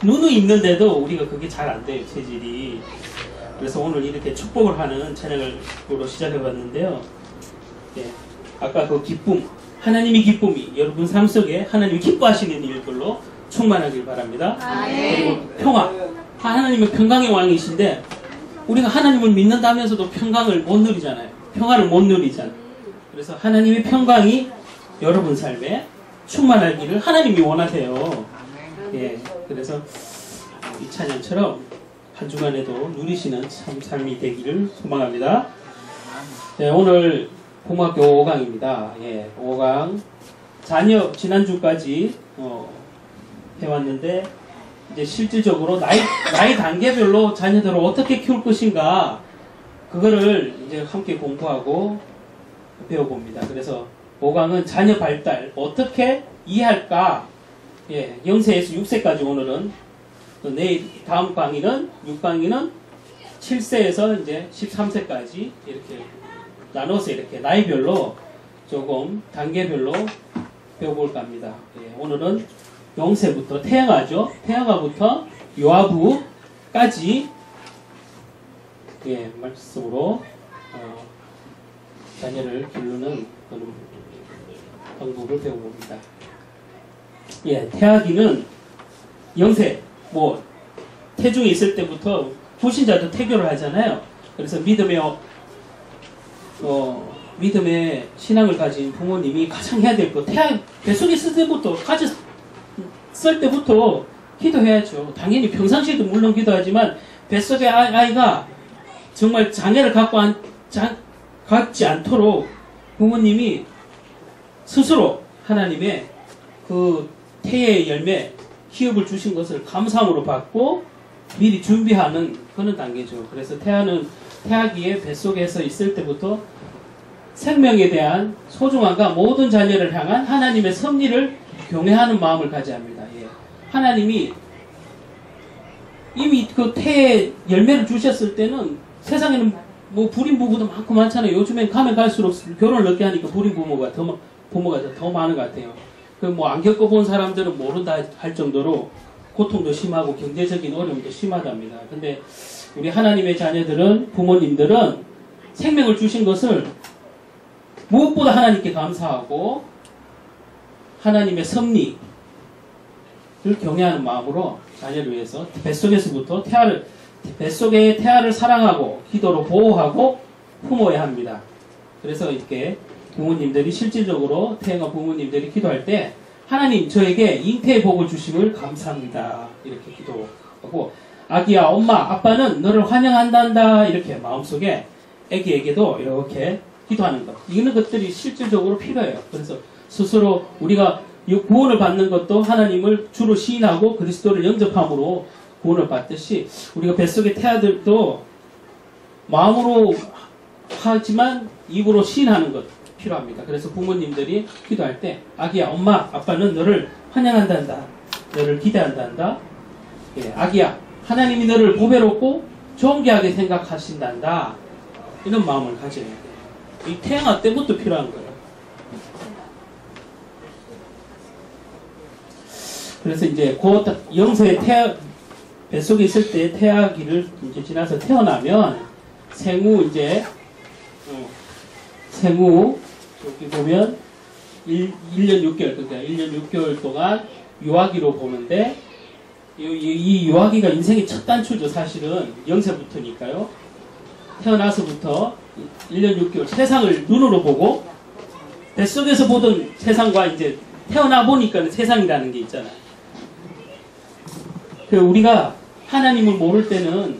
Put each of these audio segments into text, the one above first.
눈이 있는데도 우리가 그게 잘 안 돼요, 체질이. 그래서 오늘 이렇게 축복을 하는 찬양으로 시작해 봤는데요. 예, 아까 그 기쁨, 하나님의 기쁨이 여러분 삶 속에 하나님이 기뻐하시는 일들로 충만하길 바랍니다. 그리고 평화, 하나님은 평강의 왕이신데 우리가 하나님을 믿는다면서도 평강을 못 누리잖아요. 평화를 못 누리잖아요. 그래서 하나님의 평강이 여러분 삶에 충만하기를 하나님이 원하세요. 예, 그래서 이 찬양처럼 한 주간에도 누리시는 참 삶이 되기를 소망합니다. 네, 오늘 고등학교 5강입니다. 예, 5강 자녀 지난주까지 해왔는데 이제 실질적으로 나이 단계별로 자녀들을 어떻게 키울 것인가 그거를 이제 함께 공부하고 배워봅니다. 그래서 5강은 자녀 발달 어떻게 이해할까? 예, 0세에서 6세까지 오늘은 내일 다음 강의는 6강의는 7세에서 이제 13세까지 이렇게 나눠서 이렇게 나이별로 조금 단계별로 배워볼까 합니다. 예, 오늘은 0세부터 태영아죠. 태영아부터 요아부까지 예, 말씀으로 자녀를 기르는 그런 방법을 배워봅니다. 예, 태아기는 0세, 뭐 태중에 있을 때부터 불신자도 태교를 하잖아요. 그래서 믿음의 신앙을 가진 부모님이 가장 해야 될 것, 뱃속에 있을 때부터 가졌을 때부터 기도해야죠. 당연히 평상시에도 물론 기도하지만 뱃속에 아이가 정말 장애를 갖지 않도록 부모님이 스스로 하나님의 그 태의 열매, 희업을 주신 것을 감사함으로 받고 미리 준비하는 그런 단계죠. 그래서 태아기의 뱃속에서 있을 때부터 생명에 대한 소중함과 모든 자녀를 향한 하나님의 섭리를 경외하는 마음을 가져야 합니다. 예. 하나님이 이미 그 태의 열매를 주셨을 때는 세상에는 뭐 불임 부부도 많고 많잖아요. 요즘엔 가면 갈수록 결혼을 늦게 하니까 불임 부모가 더 많은 것 같아요. 그 뭐 안 겪어본 사람들은 모른다 할 정도로 고통도 심하고 경제적인 어려움도 심하답니다. 근데 우리 하나님의 자녀들은, 부모님들은 생명을 주신 것을 무엇보다 하나님께 감사하고 하나님의 섭리를 경외하는 마음으로 자녀를 위해서 뱃속에서부터 뱃속의 태아를 사랑하고 기도로 보호하고 품어야 합니다. 그래서 이렇게 부모님들이 실질적으로 태영아 부모님들이 기도할 때 하나님 저에게 잉태의 복을 주심을 감사합니다. 이렇게 기도하고 아기야 엄마 아빠는 너를 환영한단다 이렇게 마음속에 아기에게도 이렇게 기도하는 것. 이런 것들이 실질적으로 필요해요. 그래서 스스로 우리가 구원을 받는 것도 하나님을 주로 시인하고 그리스도를 영접함으로 구원을 받듯이 우리가 뱃속의 태아들도 마음으로 하지만 입으로 시인하는 것 필요합니다. 그래서 부모님들이 기도할 때 아기야 엄마 아빠는 너를 환영한단다. 너를 기대한단다. 예, 아기야 하나님이 너를 보배롭고 존귀하게 생각하신단다. 이런 마음을 가져야 돼요. 이 태영아 때부터 필요한 거예요. 그래서 이제 곧 0세 뱃속에 있을 때 태아기를 이제 지나서 태어나면 생후 여기 보면 1년 6개월 그러니까 1년 6개월 동안 유아기로 보는데 이 유아기가 인생의 첫 단추죠. 사실은 0세부터니까요. 태어나서부터 1년 6개월 세상을 눈으로 보고 뱃속에서 보던 세상과 이제 태어나 보니까 세상이라는 게 있잖아요. 우리가 하나님을 모를 때는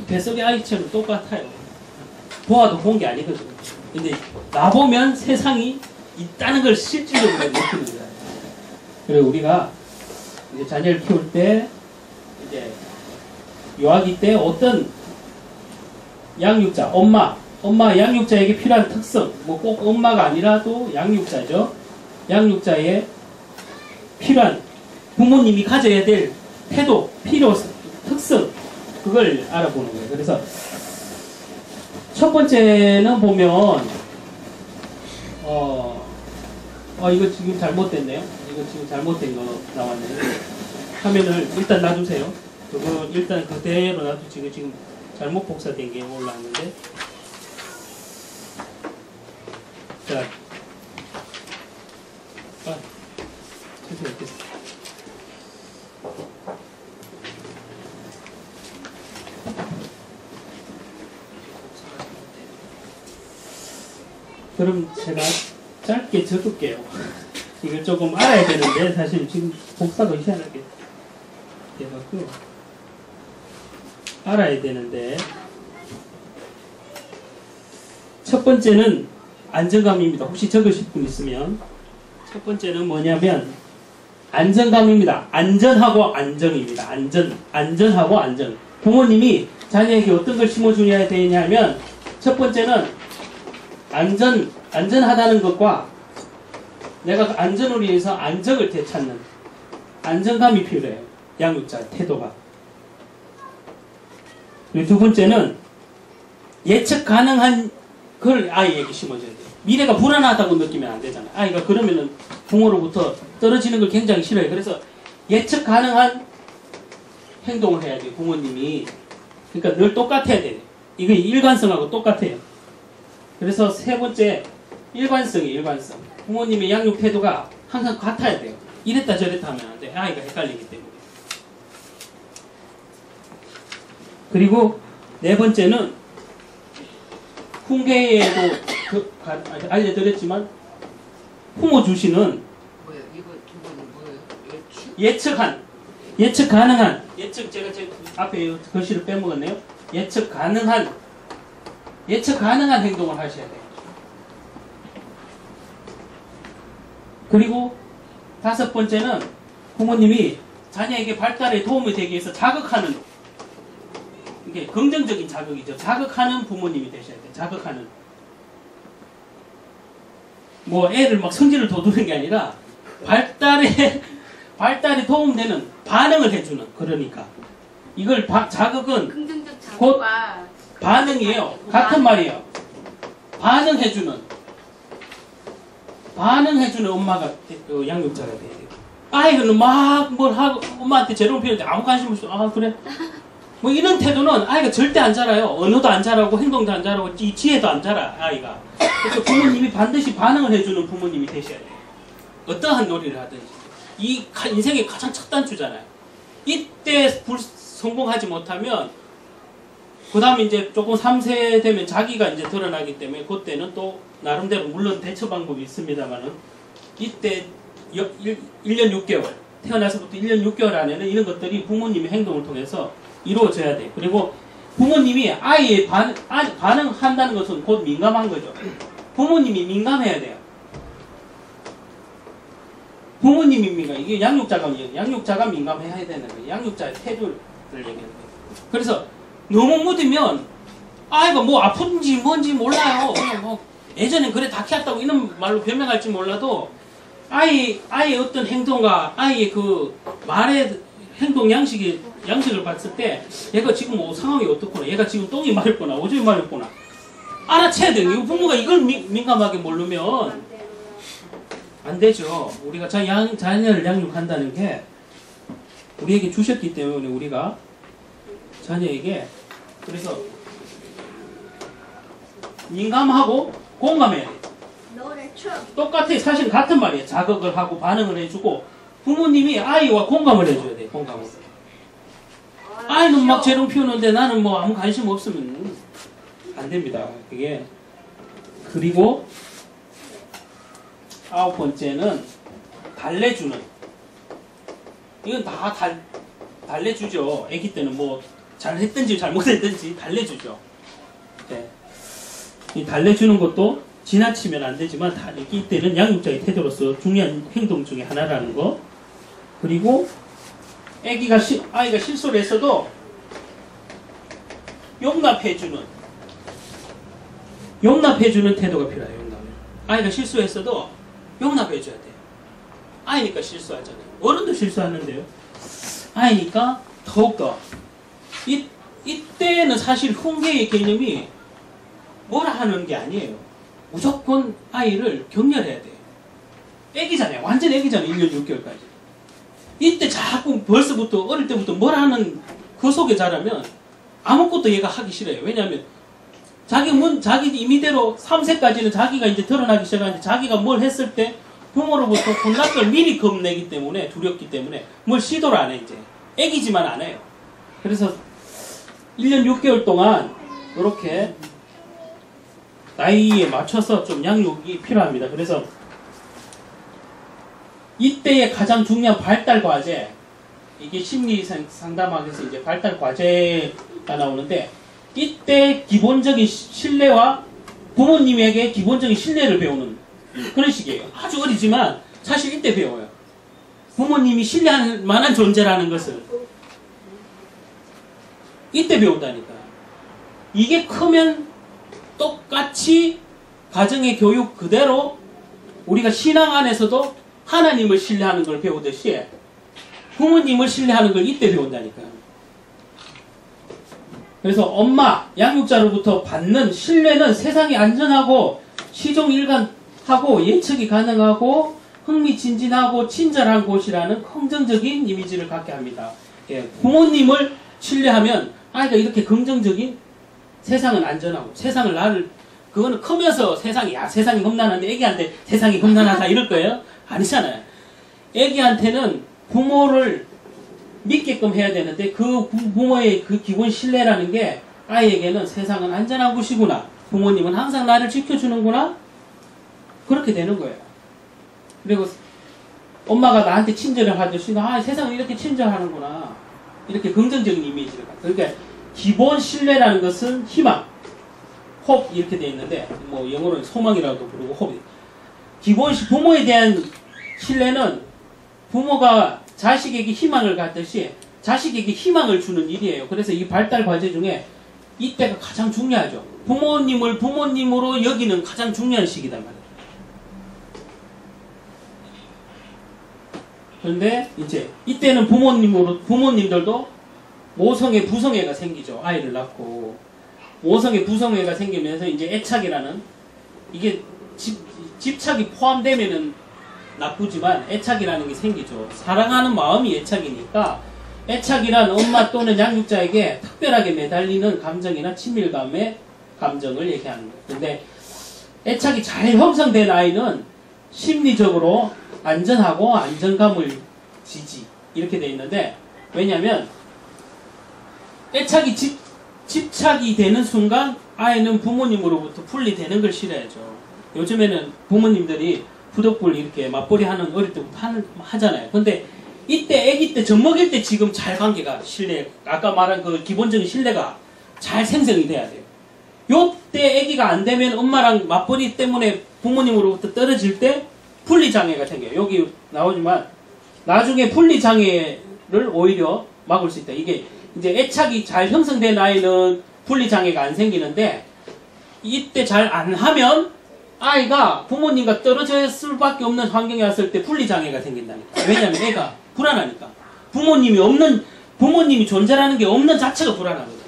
뱃속의 아이처럼 똑같아요. 보아도 본 게 아니거든요. 근데 나보면 세상이 있다는 걸 실질적으로 느끼는 거예요. 그리고 우리가 이제 자녀를 키울 때 이제 유아기 때 어떤 양육자, 엄마 양육자에게 필요한 특성, 뭐 꼭 엄마가 아니라도 양육자죠. 양육자의 필요한 부모님이 가져야 될 태도, 필요, 특성 그걸 알아보는 거예요. 그래서 첫 번째는 보면 이거 지금 잘못됐네요. 이거 지금 잘못된 거 나왔네요. 화면을 일단 놔주세요. 그거 일단 그대로 놔두시고 지금 잘못 복사된 게 올라왔는데. 자, 선생님 됐습니다. 그럼 제가 짧게 적을게요. 이걸 조금 알아야 되는데 사실 지금 복사가 희한하게 돼갖고 알아야 되는데 첫 번째는 안정감입니다. 혹시 적으실 분 있으면 첫 번째는 뭐냐면 안정감입니다. 안전하고 안정입니다. 안전하고 안정. 부모님이 자녀에게 어떤 걸 심어줘야 되냐면 첫 번째는 안전하다는 것과 내가 안전을 위해서 안정을 되찾는 안정감이 필요해요. 양육자 태도가. 그리고 두 번째는 예측 가능한 걸 아이에게 심어줘야 돼요. 미래가 불안하다고 느끼면 안 되잖아요. 아이가 그러면은 부모로부터 떨어지는 걸 굉장히 싫어해요. 그래서 예측 가능한 행동을 해야 돼요. 부모님이. 그러니까 늘 똑같아야 돼요. 이게 일관성하고 똑같아요. 그래서 세 번째, 일관성이에요. 일관성. 부모님의 양육 태도가 항상 같아야 돼요. 이랬다 저랬다 하면 안 돼요. 아이가 헷갈리기 때문에. 그리고 네 번째는 훈계에도 알려드렸지만 부모 주시는 뭐예요? 이거 두 번은 뭐예요? 예측 가능한 제가 제 앞에 글씨를 빼먹었네요. 예측 가능한 행동을 하셔야 돼요. 그리고 다섯 번째는 부모님이 자녀에게 발달에 도움이 되기 위해서 자극하는, 이게 긍정적인 자극이죠. 자극하는 부모님이 되셔야 돼요. 자극하는. 뭐 애를 막 성질을 돋우는 게 아니라 발달에 도움되는 반응을 해주는. 그러니까 이걸 자극은 긍정적 곧 자극과 반응이에요. 같은 말이에요. 반응해주는 엄마가 양육자가 돼야 돼요. 아이는 막 뭘 하고 엄마한테 재롱 피우는데 아무 관심 없어. 아 그래? 뭐 이런 태도는 아이가 절대 안 자라요. 언어도 안 자라고 행동도 안 자라고 이 지혜도 안 자라 아이가. 그래서 부모님이 반드시 반응을 해주는 부모님이 되셔야 돼요. 어떠한 놀이를 하든지. 이 인생의 가장 첫 단추잖아요. 이때 성공하지 못하면 그 다음에 이제 조금 3세 되면 자기가 이제 드러나기 때문에 그때는 또 나름대로 물론 대처 방법이 있습니다만은 이때 1년 6개월 태어나서부터 1년 6개월 안에는 이런 것들이 부모님의 행동을 통해서 이루어져야 돼요. 그리고 부모님이 아이의 반응한다는 것은 곧 민감한 거죠. 부모님이 민감해야 돼요. 부모님이 민감. 이게 양육자가 민감해야 되는 거예요. 양육자의 태도를 얘기하는 거예요. 그래서 너무 묻으면 아이가 뭐 아픈지 뭔지 몰라요. 뭐 예전엔 그래 다 키웠다고 이런 말로 변명할지 몰라도 아이의 어떤 행동과 아이의 그 말의 행동 양식을 봤을 때 얘가 지금 뭐 상황이 어떻구나, 얘가 지금 똥이 마렵구나, 오줌이 마렵구나 알아채야 돼요. 이 부모가 이걸 민감하게 모르면 안 되죠. 우리가 자녀를 양육한다는 게 우리에게 주셨기 때문에 우리가 자녀에게 그래서 민감하고 공감해야 돼요. 똑같아요. 사실 같은 말이에요. 자극을 하고 반응을 해주고 부모님이 아이와 공감을 해줘야 돼요. 공감을. 아이는 막 재롱 피우는데 나는 뭐 아무 관심 없으면 안 됩니다. 그게. 그리고 9번째는 달래주는. 이건 다 달래주죠. 아기 때는 뭐 잘했든지 잘못했든지 달래주죠. 네. 이 달래주는 것도 지나치면 안 되지만 이때는 양육자의 태도로서 중요한 행동 중에 하나라는 거. 그리고 아이가 실수를 했어도 용납해주는 태도가 필요해요. 아이가 실수했어도 용납해줘야 돼요. 아이니까 실수하잖아요. 어른도 실수하는데요. 아이니까 더욱더 이때는 사실 훈계의 개념이 뭐라 하는 게 아니에요. 무조건 아이를 격려해야 돼요. 애기잖아요. 완전 애기잖아요. 1년 6개월까지. 이때 자꾸 벌써부터 어릴 때부터 뭘 하는 그 속에 자라면 아무것도 얘가 하기 싫어요. 왜냐하면 자기 임의대로 3세까지는 자기가 이제 드러나기 시작하는데 자기가 뭘 했을 때 부모로부터 혼날 걸 미리 겁내기 때문에 두렵기 때문에 뭘 시도를 안 해 이제. 애기지만 안 해요. 그래서 1년 6개월 동안 이렇게 나이에 맞춰서 좀 양육이 필요합니다. 그래서 이때의 가장 중요한 발달 과제, 이게 심리 상담학에서 이제 발달 과제가 나오는데, 이때 기본적인 신뢰와 부모님에게 기본적인 신뢰를 배우는 그런 식이에요. 아주 어리지만 사실 이때 배워요. 부모님이 신뢰할 만한 존재라는 것을 이때 배운다니까. 이게 크면 똑같이 가정의 교육 그대로 우리가 신앙 안에서도 하나님을 신뢰하는 걸 배우듯이 부모님을 신뢰하는 걸 이때 배운다니까요. 그래서 엄마, 양육자로부터 받는 신뢰는 세상이 안전하고 시종일관하고 예측이 가능하고 흥미진진하고 친절한 곳이라는 긍정적인 이미지를 갖게 합니다. 예, 부모님을 신뢰하면 아이가 이렇게 긍정적인 세상은 안전하고 세상을 그거는 크면서 세상이 험난한데 애기한테 세상이 험난하다 이럴 거예요? 아니잖아요. 애기한테는 부모를 믿게끔 해야 되는데 그 부모의 그 기본 신뢰라는 게 아이에게는 세상은 안전한 곳이구나. 부모님은 항상 나를 지켜주는구나. 그렇게 되는 거예요. 그리고 엄마가 나한테 친절을 하듯이 세상은 이렇게 친절하는구나. 이렇게 긍정적인 이미지를 갖다. 그러니까 기본 신뢰라는 것은 희망, hope 이렇게 되어 있는데 뭐 영어로는 소망이라고 부르고 hope. 기본 부모에 대한 신뢰는 부모가 자식에게 희망을 갖듯이 자식에게 희망을 주는 일이에요. 그래서 이 발달 과제 중에 이때가 가장 중요하죠. 부모님을 부모님으로 여기는 가장 중요한 시기단 말이에요. 그런데 이제 이때는 부모님들도 모성애, 부성애가 생기죠. 아이를 낳고 모성애, 부성애가 생기면서 이제 애착이라는 이게 집착이 포함되면은 나쁘지만 애착이라는 게 생기죠. 사랑하는 마음이 애착이니까 애착이란 엄마 또는 양육자에게 특별하게 매달리는 감정이나 친밀감의 감정을 얘기하는 거예요. 근데 애착이 잘 형성된 아이는 심리적으로 안전하고 안정감을 지지 이렇게 돼 있는데 왜냐하면 애착이 집착이 되는 순간 아이는 부모님으로부터 분리되는 걸 싫어하죠. 요즘에는 부모님들이 부덕불 이렇게 맞벌이 하는 어릴 때부터 하잖아요. 근데 이때 아기 때 젖먹일 때 지금 잘 관계가 아까 말한 그 기본적인 신뢰가 잘 생성이 돼야 돼요. 요때 아기가 안 되면 엄마랑 맞벌이 때문에 부모님으로부터 떨어질 때 분리장애가 생겨요. 여기 나오지만 나중에 분리장애를 오히려 막을 수 있다. 이게 이제 애착이 잘 형성된 아이는 분리장애가 안 생기는데 이때 잘 안 하면 아이가 부모님과 떨어질 수밖에 없는 환경에 왔을 때 분리장애가 생긴다니까. 왜냐하면 애가 불안하니까. 부모님이 존재라는 게 없는 자체가 불안하거든요.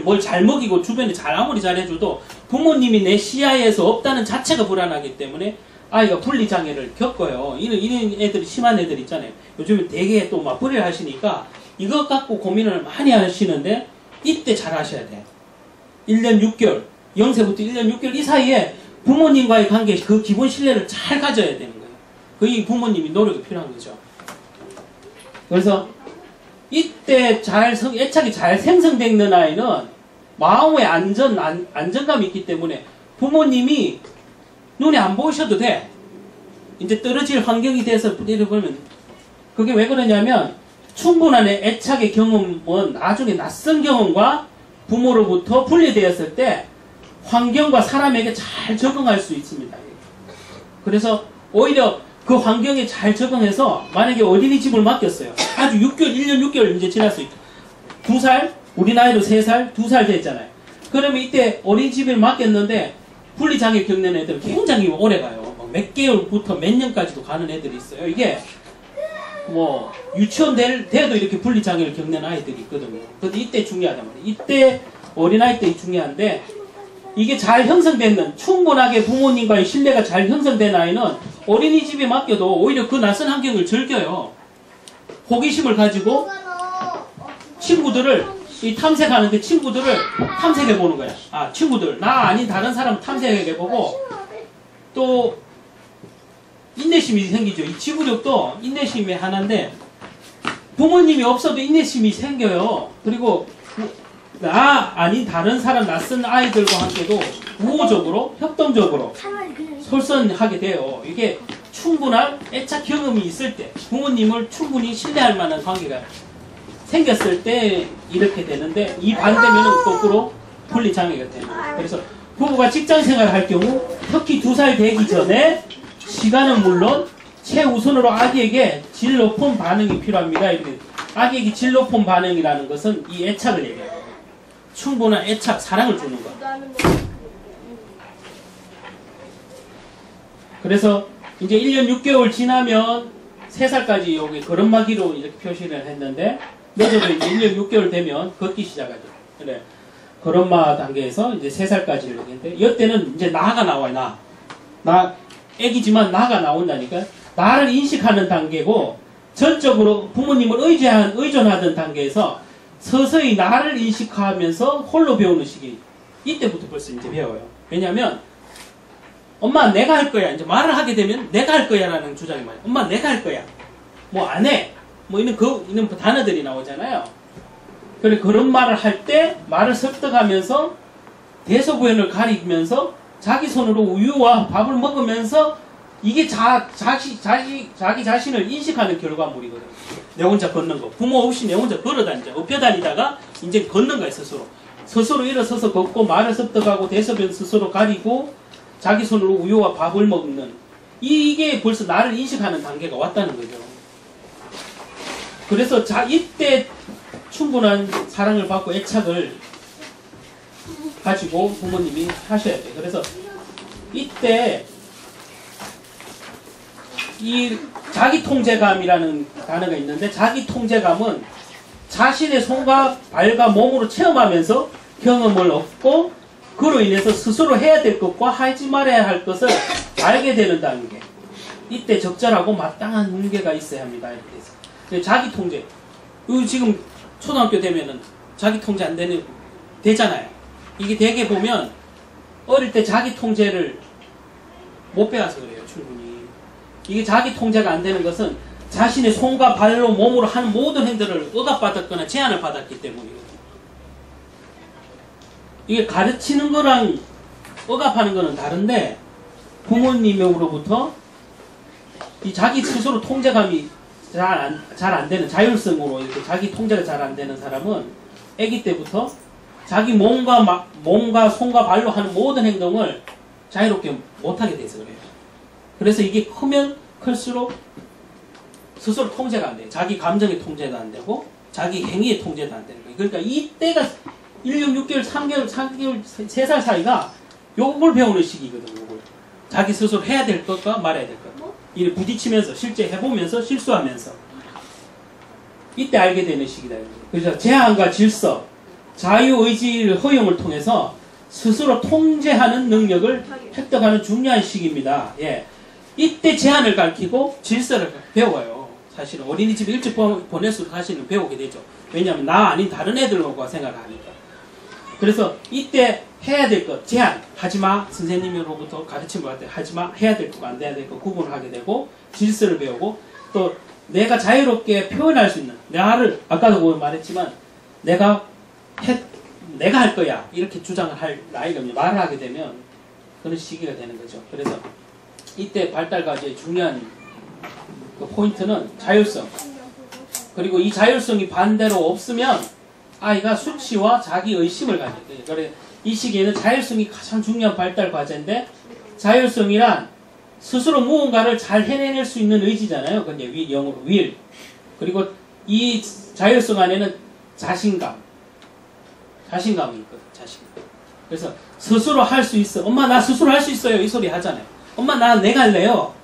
뭘 잘 먹이고 주변에 아무리 잘해줘도 부모님이 내 시야에서 없다는 자체가 불안하기 때문에 아이가 분리장애를 겪어요. 이런 애들이 심한 애들 있잖아요. 요즘에 되게 또 맞벌이를 하시니까 이것 갖고 고민을 많이 하시는데 이때 잘 하셔야 돼요. 1년 6개월, 0세부터 1년 6개월 이 사이에 부모님과의 관계, 그 기본 신뢰를 잘 가져야 되는 거예요. 그게 부모님이 노력이 필요한 거죠. 그래서 이때 애착이 잘 생성되는 아이는 마음의 안정감이 있기 때문에 부모님이 눈에 안 보이셔도 돼. 이제 떨어질 환경이 돼서 보면 그게 왜 그러냐면 충분한 애착의 경험은 나중에 낯선 경험과 부모로부터 분리되었을 때 환경과 사람에게 잘 적응할 수 있습니다. 그래서 오히려 그 환경에 잘 적응해서 만약에 어린이집을 맡겼어요. 아주 1년 6개월 이제 지났어요. 2살, 우리 나이도 3살, 2살 됐잖아요. 그러면 이때 어린이집을 맡겼는데 분리장애 겪는 애들 굉장히 오래 가요. 몇 개월부터 몇 년까지도 가는 애들이 있어요. 이게 뭐 유치원 돼도 이렇게 분리장애를 겪는 아이들이 있거든요. 근데 이때 중요하단 말이에요. 이때 어린아이 때 중요한데 이게 잘 형성되는 충분하게 부모님과의 신뢰가 잘 형성된 아이는 어린이집에 맡겨도 오히려 그 낯선 환경을 즐겨요. 호기심을 가지고 친구들을 이 탐색하는데 친구들을 탐색해 보는 거야. 아, 친구들 나 아닌 다른 사람 탐색해 보고 또 인내심이 생기죠. 이 지구력도 인내심의 하나인데 부모님이 없어도 인내심이 생겨요. 그리고 나 아닌 다른 사람 낯선 아이들과 함께도 우호적으로 협동적으로 솔선하게 돼요. 이게 충분한 애착 경험이 있을 때 부모님을 충분히 신뢰할 만한 관계가 생겼을 때 이렇게 되는데 이 반대면은 거꾸로 분리장애가 되는 거예요. 그래서 부부가 직장생활을 할 경우 특히 2살 되기 전에 시간은 물론 최우선으로 아기에게 질 높은 반응이 필요합니다. 이렇게 아기에게 질 높은 반응이라는 것은 이 애착을 얘기해요. 충분한 애착, 사랑을 주는 것. 그래서 이제 1년 6개월 지나면 3살까지 여기 걸음마기로 이렇게 표시를 했는데 늦어도 이제 1년 6개월 되면 걷기 시작하죠. 그래. 걸음마 단계에서 이제 3살까지 이렇게 했는데 이때는 이제 나가 나와요. 나 애기지만 나가 나온다니까. 나를 인식하는 단계고 전적으로 부모님을 의존하던 단계에서 서서히 나를 인식하면서 홀로 배우는 시기. 이때부터 벌써 이제 배워요. 왜냐하면 엄마 내가 할 거야. 이제 말을 하게 되면 내가 할 거야 라는 주장이 많아요. 엄마 내가 할 거야. 뭐 안 해. 뭐 이런 단어들이 나오잖아요. 그래 그런 말을 할 때 말을 설득하면서 대소구현을 가리면서 자기 손으로 우유와 밥을 먹으면서 이게 자기 자신을 인식하는 결과물이거든요. 내 혼자 걷는 거. 부모 없이 내 혼자 걸어다니자. 업혀다니다가 이제 걷는 거예요, 스스로. 스스로 일어서서 걷고 말을 습득하고 대소변 스스로 가리고 자기 손으로 우유와 밥을 먹는 이게 벌써 나를 인식하는 단계가 왔다는 거죠. 그래서 이때 충분한 사랑을 받고 애착을 가지고 부모님이 하셔야 돼요. 그래서 이때 이 자기통제감이라는 단어가 있는데 자기통제감은 자신의 손과 발과 몸으로 체험하면서 경험을 얻고 그로 인해서 스스로 해야 될 것과 하지 말아야 할 것을 알게 되는 단계. 이때 적절하고 마땅한 훈계가 있어야 합니다. 이렇게 해서. 자기통제. 지금 초등학교 되면은 자기통제 안 되잖아요. 이게 되게 보면 어릴 때 자기통제를 못 배워서 그래요. 충분히. 이게 자기통제가 안 되는 것은 자신의 손과 발로 몸으로 하는 모든 행동을 억압받았거나 제한을 받았기 때문이거든요. 이게 가르치는 거랑 억압하는 거는 다른데 부모님으로부터 이 자기 스스로 통제감이 잘 안 되는 자율성으로 이렇게 자기 통제가 잘 안 되는 사람은 아기 때부터 자기 몸과 손과 발로 하는 모든 행동을 자유롭게 못하게 돼서 그래요. 그래서 이게 크면 클수록 스스로 통제가 안 돼요. 자기 감정의 통제도 안 되고 자기 행위의 통제도 안 되는 거예요. 그러니까 이때가 1년 6개월, 3개월, 3살 사이가 요걸 배우는 시기거든요. 요걸. 자기 스스로 해야 될 것과 말아야 될 것. 이를 부딪히면서 실제 해보면서 실수하면서 이때 알게 되는 시기다. 그래서 제한과 질서, 자유의지의 허용을 통해서 스스로 통제하는 능력을 획득하는 중요한 시기입니다. 예. 이때 제한을 가르치고 질서를 배워요. 사실은 어린이집 일찍 보낼수록 사실은 배우게 되죠. 왜냐하면 나 아닌 다른 애들과 생각하니까. 그래서 이때 해야 될 것, 제한, 하지마, 선생님으로부터 가르침을 받을 때 하지마, 해야 될 것, 안 해야 될 것 구분을 하게 되고 질서를 배우고 또 내가 자유롭게 표현할 수 있는 나를 아까도 말했지만 내가 할 거야 이렇게 주장을 할 나이가 말을 하게 되면 그런 시기가 되는 거죠. 그래서 이때 발달 과제의 중요한 그 포인트는 자율성. 그리고 이 자율성이 반대로 없으면 아이가 수치와 자기 의심을 가져요. 그래 이 시기에는 자율성이 가장 중요한 발달 과제인데 자율성이란 스스로 무언가를 잘 해낼 수 있는 의지잖아요. 근데 영어로 will. 그리고 이 자율성 안에는 자신감이 있거든. 자신감. 그래서 스스로 할 수 있어. 엄마 나 스스로 할 수 있어요. 이 소리 하잖아요. 엄마 내가 할래요.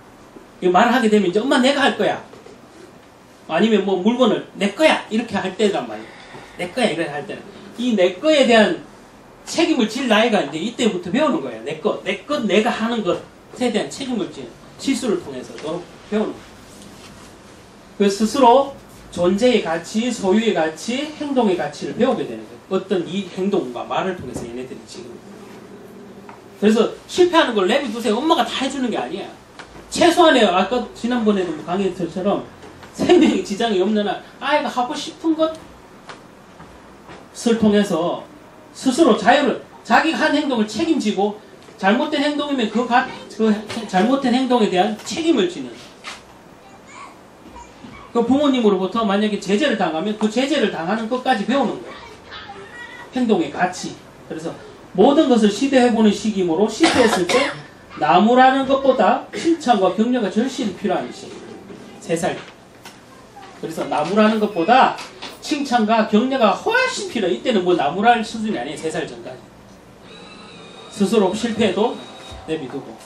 이 말을 하게 되면 이제 엄마 내가 할 거야. 아니면 뭐 물건을 내 거야 이렇게 할 때란 말이에요. 내 거야 이렇게 할 때는 이 내 거에 대한 책임을 질 나이가 이제 이때부터 배우는 거예요. 내 것 내가 하는 것에 대한 책임을 지는 실수를 통해서 배우는 거예요. 그 스스로 존재의 가치, 소유의 가치, 행동의 가치를 배우게 되는 거예요. 어떤 이 행동과 말을 통해서 얘네들이 지금. 그래서 실패하는 걸 내비두세요. 엄마가 다 해주는 게 아니야. 최소한의 아까 지난번에도 강의했처럼 생명에 지장이 없는 한 아이가 하고 싶은 것을 통해서 스스로 자유를 자기가 한 행동을 책임지고 잘못된 행동이면 그 잘못된 행동에 대한 책임을 지는 그 부모님으로부터 만약에 제재를 당하면 그 제재를 당하는 것까지 배우는 거예요. 행동의 가치. 그래서 모든 것을 시도해보는 시기이므로 실패했을 때 나무라는 것보다 칭찬과 격려가 절실히 필요한 시기. 3살. 그래서 나무라는 것보다 칭찬과 격려가 훨씬 필요해. 이때는 뭐 나무랄 수준이 아니에요. 3살 전까지. 스스로 실패해도 내비두고.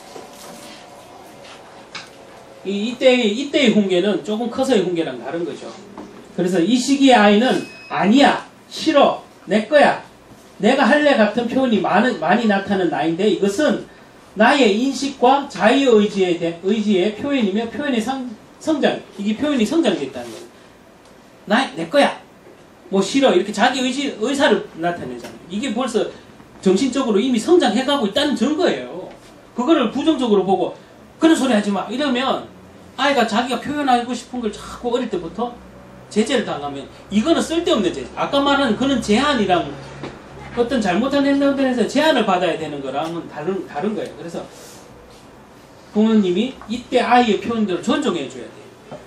이때의 훈계는 조금 커서의 훈계랑 다른 거죠. 그래서 이 시기의 아이는 아니야, 싫어, 내 거야, 내가 할래 같은 표현이 많이 나타나는 나이인데 이것은 나의 인식과 자유의지의 표현이며 표현의 성장, 이게 표현이 성장됐다는 거예요. 내 거야, 뭐 싫어, 이렇게 자기 의사를 나타내잖아요. 이게 벌써 정신적으로 이미 성장해가고 있다는 증거예요. 그거를 부정적으로 보고 그런 소리 하지 마 이러면 아이가 자기가 표현하고 싶은 걸 자꾸 어릴 때부터 제재를 당하면 이거는 쓸데없는 제재. 아까 말한 그런 제한이랑 어떤 잘못한 행동들에서 제한을 받아야 되는 거랑은 다른 거예요. 그래서 부모님이 이때 아이의 표현들을 존중해 줘야 돼요.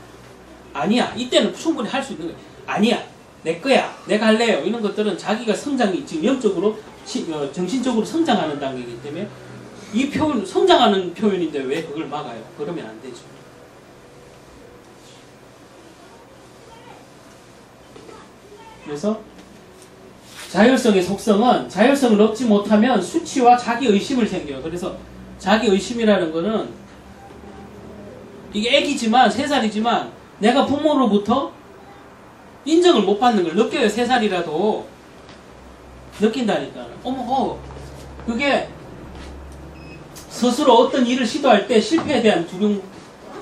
아니야, 이때는 충분히 할 수 있는 거예요. 아니야, 내 거야, 내가 할래요. 이런 것들은 자기가 성장이 지금 영적으로 정신적으로 성장하는 단계이기 때문에 이 표현, 성장하는 표현인데 왜 그걸 막아요? 그러면 안 되죠. 그래서 자율성의 속성은 자율성을 얻지 못하면 수치와 자기의심을 생겨요. 그래서 자기의심이라는 거는 이게 애기지만 3살이지만 내가 부모로부터 인정을 못 받는 걸 느껴요. 3살이라도 느낀다니까. 그게 스스로 어떤 일을 시도할 때 실패에 대한 두려움,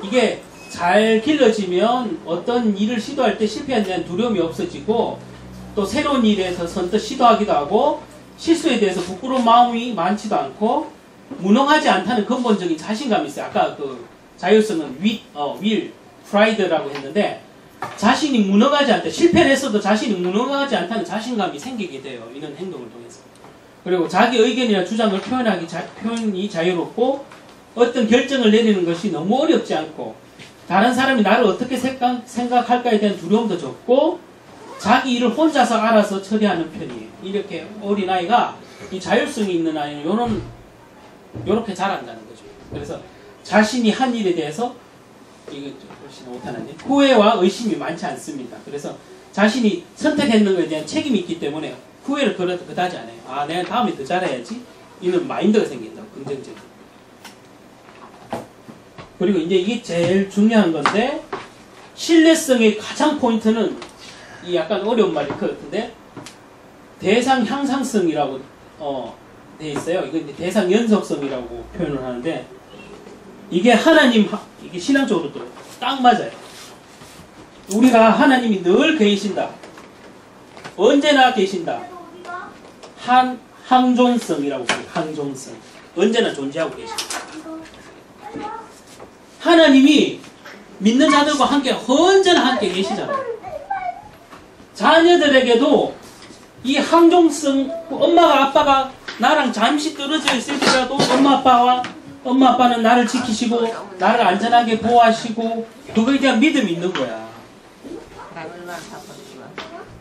이게 잘 길러지면 어떤 일을 시도할 때 실패에 대한 두려움이 없어지고 또 새로운 일에서 선뜻 시도하기도 하고 실수에 대해서 부끄러운 마음이 많지도 않고 무능하지 않다는 근본적인 자신감이 있어요. 아까 그 자율성은 will, pride라고 했는데 자신이 무능하지 않다, 실패를 했어도 자신이 무능하지 않다는 자신감이 생기게 돼요. 이런 행동을 통해서. 그리고 자기 의견이나 주장을 표현이 자유롭고 어떤 결정을 내리는 것이 너무 어렵지 않고 다른 사람이 나를 어떻게 생각할까에 대한 두려움도 적고 자기 일을 혼자서 알아서 처리하는 편이에요. 이렇게 어린아이가 이 자율성이 있는 아이는 요렇게 자란다는 거죠. 그래서 자신이 한 일에 대해서 이거 훨씬 못하나요? 후회와 의심이 많지 않습니다. 그래서 자신이 선택했는 것에 대한 책임이 있기 때문에 후회를 그다지 안 해요. 아, 내가 다음에 더 잘해야지. 이런 마인드가 생긴다고, 긍정적인. 그리고 이제 이게 제일 중요한 건데, 신뢰성의 가장 포인트는 이 약간 어려운 말일 것 같은데, 대상 향상성이라고 돼 있어요. 이거 이제 대상 연속성이라고 표현을 하는데, 이게 이게 신앙적으로도 딱 맞아요. 우리가 하나님이 늘 계신다. 언제나 계신다. 항존성이라고 해요. 항존성. 언제나 존재하고 계신다. 하나님이 믿는 자들과 함께 언제나 함께 계시잖아요. 자녀들에게도 이 항존성, 엄마가 아빠가 나랑 잠시 떨어져 있을지라도 엄마 아빠는 나를 지키시고 나를 안전하게 보호하시고 그거에 대한 믿음이 있는 거야.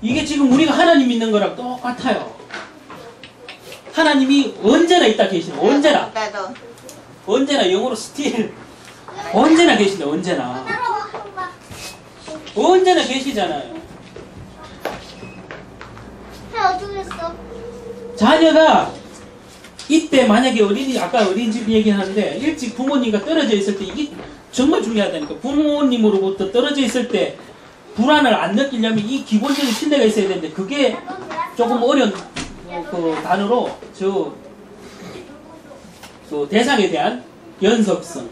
이게 지금 우리가 하나님 믿는 거랑 똑같아요. 하나님이 언제나 있다 계시는, 언제나 영어로 still 언제나 계신다. 언제나 계시잖아요. 어떻게 했어? 자녀가 이때 만약에 아까 어린이집 얘기하는데 일찍 부모님과 떨어져 있을 때 이게 정말 중요하다니까. 부모님으로부터 떨어져 있을 때 불안을 안 느끼려면 이 기본적인 신뢰가 있어야 되는데 그게 조금 어려운 그 단어로 그 대상에 대한 연속성.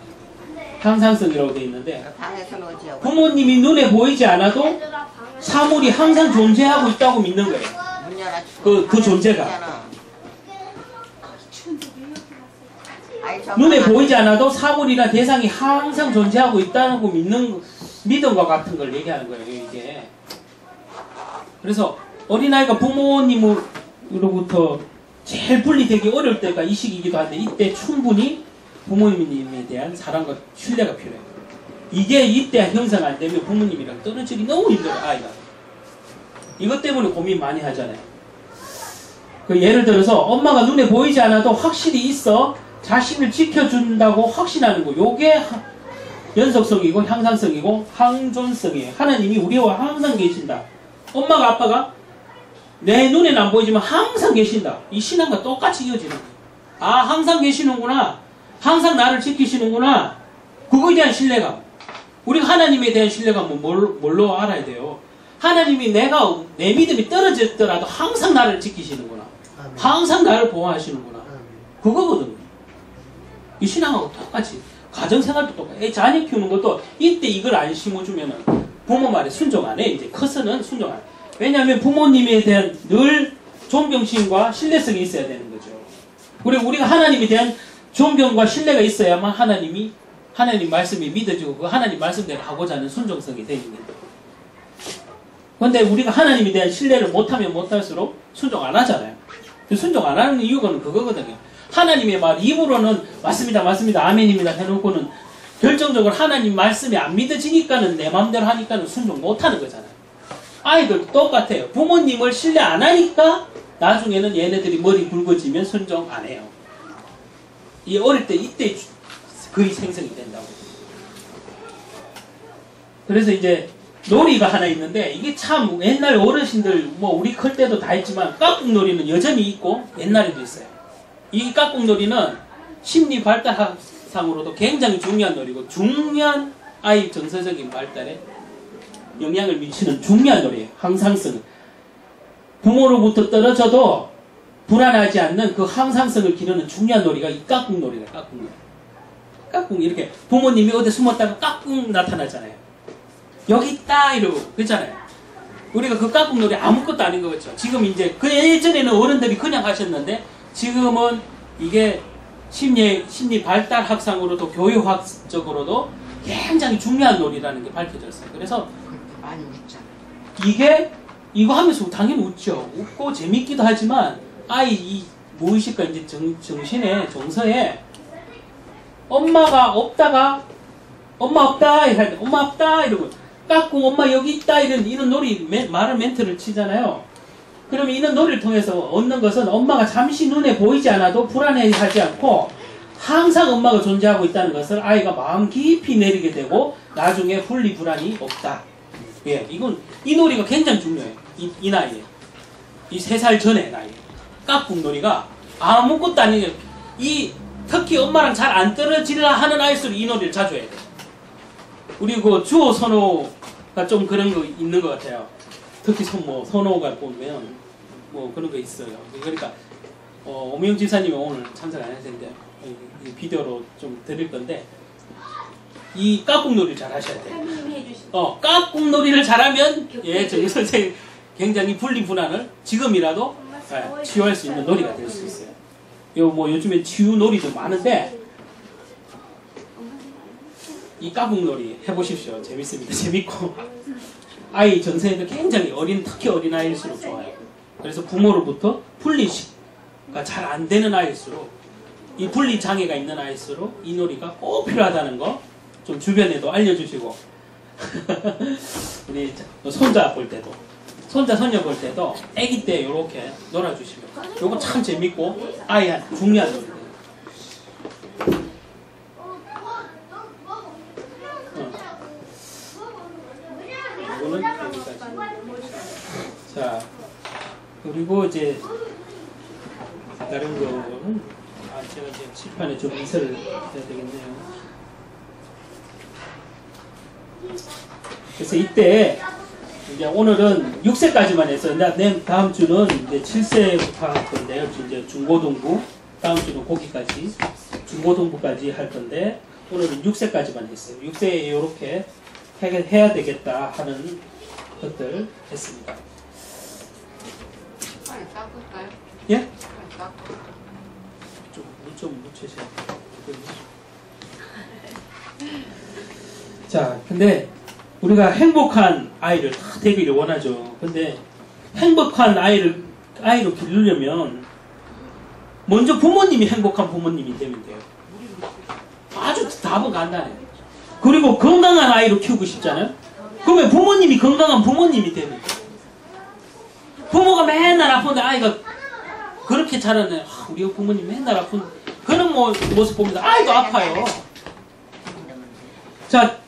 항상성이라고 되어 있는데 방에서는 어찌하고 부모님이 눈에 보이지 않아도 사물이 항상 존재하고 있다고 믿는 거예요. 문 열어 그 존재가. 눈에 보이지 않아도 사물이나 대상이 항상 존재하고 있다고 믿는 믿음과 같은 걸 얘기하는 거예요. 이게. 그래서 어린아이가 부모님으로부터 제일 분리되기 어려울 때가 이 시기이기도 한데 이때 충분히 부모님에 대한 사랑과 신뢰가 필요해요. 이게 이때 형성 안 되면 부모님이랑 떨어지기 너무 힘들어요. 아이가. 이것 때문에 고민 많이 하잖아요. 그 예를 들어서 엄마가 눈에 보이지 않아도 확실히 있어 자신을 지켜준다고 확신하는 거. 요게 연속성이고 향상성이고 항존성이에요. 하나님이 우리와 항상 계신다. 엄마가 아빠가 내 눈에는 안 보이지만 항상 계신다. 이 신앙과 똑같이 이어지는 거예요. 아, 항상 계시는구나. 항상 나를 지키시는구나. 그거에 대한 신뢰감. 우리가 하나님에 대한 신뢰감은 뭘로 알아야 돼요? 하나님이 내 믿음이 떨어졌더라도 항상 나를 지키시는구나. 항상 나를 보호하시는구나. 그거거든요. 이 신앙하고 똑같이. 가정생활도 똑같이. 자녀 키우는 것도 이때 이걸 안 심어주면은 부모 말에 순종 안 해. 이제 커서는 순종 안 해. 왜냐하면 부모님에 대한 늘 존경심과 신뢰성이 있어야 되는 거죠. 그리고 우리가 하나님에 대한 존경과 신뢰가 있어야만 하나님 말씀이 믿어지고 그 하나님 말씀대로 하고자 하는 순종성이 되는 거예요. 그런데 우리가 하나님에 대한 신뢰를 못하면 못할수록 순종 안 하잖아요. 순종 안 하는 이유가 그거거든요. 하나님의 말 입으로는 맞습니다 아멘입니다 해놓고는 결정적으로 하나님 말씀이 안 믿어지니까는 내 마음대로 하니까는 순종 못하는 거잖아요. 아이들도 똑같아요. 부모님을 신뢰 안 하니까 나중에는 얘네들이 머리 굵어지면 순종 안 해요. 이 어릴 때 이때 거의 생성이 된다고. 그래서 이제 놀이가 하나 있는데 이게 참 옛날 어르신들 우리 클 때도 다 했지만 깍꿍놀이는 여전히 있고 옛날에도 있어요. 이 깍꿍놀이는 심리 발달상으로도 굉장히 중요한 놀이고 중요한 아이 정서적인 발달에 영향을 미치는 중요한 놀이에요. 항상성은. 부모로부터 떨어져도 불안하지 않는 그 항상성을 기르는 중요한 놀이가 이 깍꿍놀이다. 깍꿍놀이. 깍꿍 이렇게 부모님이 어디 숨었다가 깍꿍 나타나잖아요. 여기 있다 이러고 그렇잖아요. 우리가 그 깍꿍놀이 아무것도 아닌 거 같죠. 지금 이제 그 예전에는 어른들이 그냥 하셨는데 지금은 이게 심리 발달 학상으로도 교육학적으로도 굉장히 중요한 놀이라는 게 밝혀졌어요. 그래서 많이 웃잖아. 이거 하면서 당연히 웃죠. 웃고 재밌기도 하지만 아이 이 무의식과 이제 정신에 정서에 엄마가 없다가 엄마 없다 할 때 엄마 없다 이러고 깍꿍 엄마 여기 있다 이런 놀이 말을 멘트를 치잖아요. 그러면 이런 놀이를 통해서 얻는 것은 엄마가 잠시 눈에 보이지 않아도 불안해하지 않고 항상 엄마가 존재하고 있다는 것을 아이가 마음 깊이 내리게 되고 나중에 분리불안이 없다. 예, 이 놀이가 굉장히 중요해요. 이 나이에. 이 3살 전의 나이에. 깍꿍 놀이가 아무것도 아니에요. 특히 엄마랑 잘 안 떨어지려 하는 아이일수록 이 놀이를 자주 해야 돼요. 그리고 주어 선호가 좀 그런 거 있는 것 같아요. 특히 선호가 보면 그런 거 있어요. 그러니까 오미영 집사님이 오늘 참석 안 하셨는데 이 비디오로 좀 드릴 건데 이 깍꿍놀이를 잘 하셔야 돼요. 깍꿍놀이를 잘하면 정 선생 굉장히 분리불안을 지금이라도 치유할 수 있는 놀이가 될 수 있어요. 요즘에 치유 놀이도 많은데 이 깍꿍놀이 해보십시오. 재밌습니다. 재밌고 아이 전세에도 굉장히 특히 어린 아이일수록 좋아요. 그래서 부모로부터 분리가 잘 안 되는 아이일수록 이 분리 장애가 있는 아이일수록 이 놀이가 꼭 필요하다는 거 좀 주변에도 알려주시고 우리 손자 볼 때도 손자 손녀 볼 때도 아기 때 이렇게 놀아주시면 요거 참 재밌고 아이한테 중요한 놀이예요. 이거는 여기까지. 자, 그리고 이제 다른 거는 제가 이제 칠판에 좀 인쇄를 해야 되겠네요. 그래서 이때 이제 오늘은 6세까지만 해서 다음 주는 이제 7세부터 할 건데요. 이제 중고등부, 다음 주는 거기까지 중고등부까지 할 건데 오늘은 6세까지만 했어요. 6세에 이렇게 해야 되겠다 하는 것들 했습니다. 빨리 닦을까요? 예? 빨리 닦고. 좀 묻히세요. 자, 근데 우리가 행복한 아이를 다 되기를 원하죠. 근데 행복한 아이로 기르려면 먼저 부모님이 행복한 부모님이 되면 돼요. 아주 답은 간단해요. 그리고 건강한 아이로 키우고 싶잖아요. 그러면 부모님이 건강한 부모님이 되면 돼요. 부모가 맨날 아픈데 아이가 그렇게 자라는 우리 부모님 맨날 아픈 그런 모습 보면서 아이도 아파요. 자,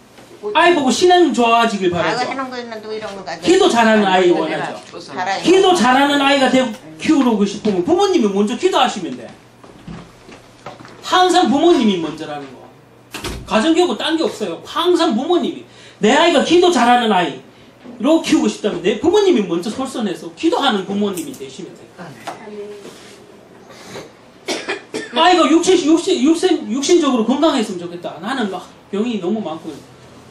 아이 보고 신앙 좋아지길 바라죠. 해놓은 거 있는 또 이런 거 가지고. 기도 잘하는 아이 원하죠. 잘하는 기도 잘하는 아이가 되고 키우고 싶으면 부모님이 먼저 기도하시면 돼. 항상 부모님이 먼저라는 거. 가정교육은 딴 게 없어요. 항상 부모님이. 내 아이가 기도 잘하는 아이로 키우고 싶다면 내 부모님이 먼저 솔선해서 기도하는 부모님이 되시면 돼요. 아이가 육신적으로 건강했으면 좋겠다. 나는 막 병이 너무 많고.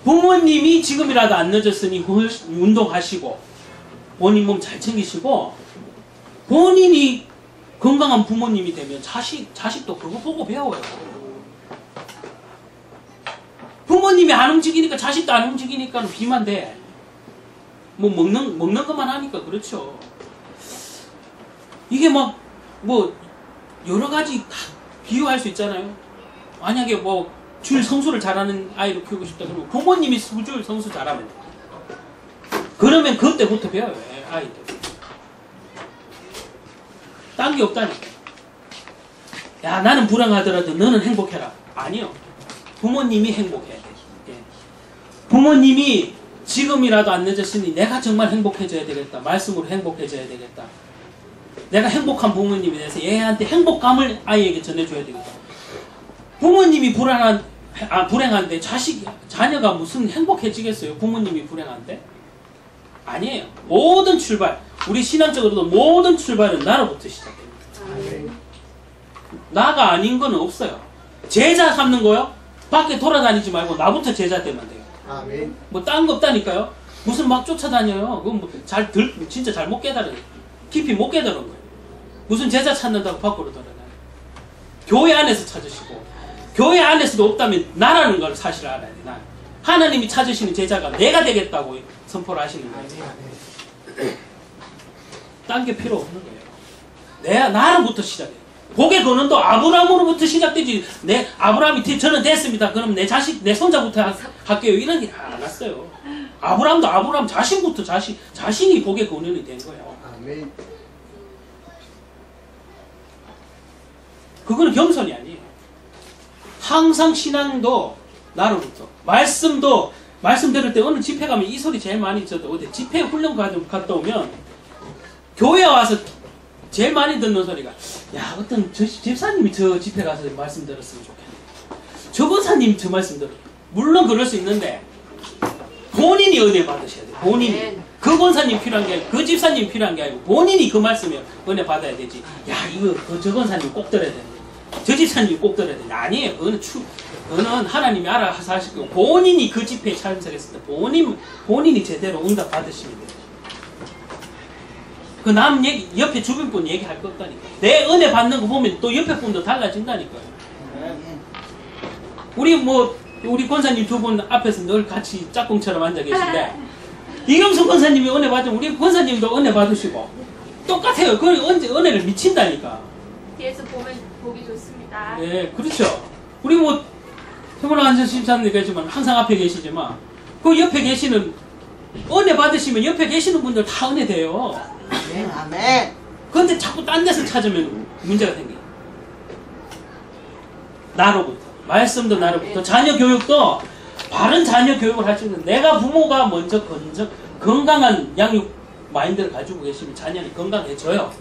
부모님이 지금이라도 안 늦었으니 운동하시고 본인 몸 잘 챙기시고 본인이 건강한 부모님이 되면 자식도 그거 보고 배워요. 부모님이 안 움직이니까 자식도 안 움직이니까 비만 돼. 뭐 먹는 것만 하니까 그렇죠. 이게 막 뭐 여러 가지 다 비유할 수 있잖아요. 만약에 뭐 줄 성수를 잘하는 아이로 키우고 싶다 그러면 부모님이 줄 성수 잘하면 돼. 그러면 그때부터 배워요. 아이들. 딴 게 없다니까. 야, 나는 불행하더라도 너는 행복해라. 아니요. 부모님이 행복해야 돼. 예. 부모님이 지금이라도 안 늦었으니 내가 정말 행복해져야 되겠다. 말씀으로 행복해져야 되겠다. 내가 행복한 부모님이 돼서 얘한테 행복감을 아이에게 전해줘야 되겠다. 부모님이 불행한데 자녀가 무슨 행복해지겠어요? 부모님이 불행한데? 아니에요. 모든 출발, 우리 신앙적으로도 모든 출발은 나로부터 시작됩니다. 나가 아닌 건 없어요. 제자 삼는 거요? 밖에 돌아다니지 말고 나부터 제자 되면 돼요. 아멘. 뭐 딴 거 없다니까요. 무슨 막 쫓아다녀요. 그건 뭐 진짜 잘 못 깨달아요. 깊이 못 깨달은 거예요. 무슨 제자 찾는다고 밖으로 돌아다녀요. 교회 안에서 찾으시고 교회 안에서도 없다면 나라는 걸 사실 알아야 돼. 나. 하나님이 찾으시는 제자가 내가 되겠다고 선포를 하시는 거예요. 딴 게 필요 없는 거예요. 나로부터 시작해요. 복의 근원도 아브라함으로부터 시작되지. 아브라함이 저는 됐습니다. 그럼 내 손자부터 할게요. 이런 게 안 왔어요. 아브라함도 아브라함 자신부터 자신이 복의 근원이 된 거예요. 아멘. 그거는 겸손이 아니에요. 항상 신앙도 나로부터. 말씀 들을 때 어느 집회 가면 이 소리 제일 많이 듣죠. 어디 집회 훈련 갔다 오면 교회 와서 제일 많이 듣는 소리가 야 어떤 집사님이 저 집회 가서 말씀 들었으면 좋겠네. 저 권사님이 저 말씀 들었. 물론 그럴 수 있는데 본인이 은혜 받으셔야 돼요. 본인이. 그 권사님 필요한 게 아니고 그 집사님 필요한 게 아니고 본인이 그 말씀에 은혜 받아야 되지. 야 이거 저 권사님 꼭 들어야 되는데 저 집사님 꼭 들어야 되는데 아니에요. 그거는 하나님이 알아서 하실 거고 본인이 그 집회에 참석했을 때 본인이 제대로 응답 받으시면 돼요. 그 남 얘기 옆에 주변 분 얘기할 거 없다니까. 내 은혜 받는 거 보면 또 옆에 분도 달라진다니까요. 우리 권사님 두 분 앞에서 늘 같이 짝꿍처럼 앉아 계신데 이경수 권사님이 은혜 받으면 우리 권사님도 은혜 받으시고 똑같아요. 그 은혜를 미친다니까. 뒤에서 보면 보기 좋습니다. 네, 그렇죠. 우리 태문호 안전심사님 계시지만 항상 앞에 계시지만 그 옆에 계시는 은혜 받으시면 옆에 계시는 분들 다 은혜 돼요. 아멘. 아멘. 그런데 자꾸 딴 데서 찾으면 문제가 생겨요. 나로부터. 말씀도 나로부터. 자녀 교육도 바른 자녀 교육을 할 수 있는 내가 부모가 먼저 건강한 양육 마인드를 가지고 계시면 자녀는 건강해져요.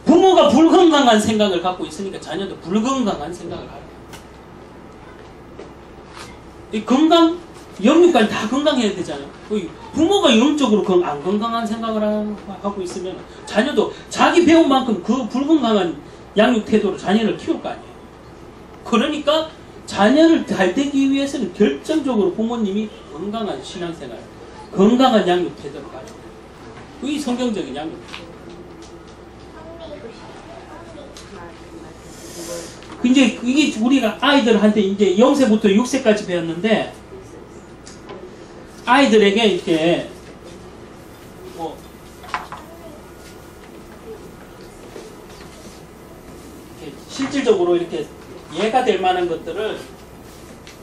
부모가 불건강한 생각을 갖고 있으니까 자녀도 불건강한 생각을 하요. 이 영육까지 다 건강해야 되잖아요. 부모가 영적으로 안 건강한 생각을 하고 있으면 자녀도 자기 배운 만큼 그 불건강한 양육 태도로 자녀를 키울 거 아니에요. 그러니까 자녀를 잘 되기 위해서는 결정적으로 부모님이 건강한 신앙생활, 건강한 양육 태도를 가져야 돼요. 이 성경적인 양육. 이제 이게 우리가 아이들한테 이제 0세부터 6세까지 배웠는데 아이들에게 이렇게 뭐 이렇게 실질적으로 이렇게 예가 될 만한 것들을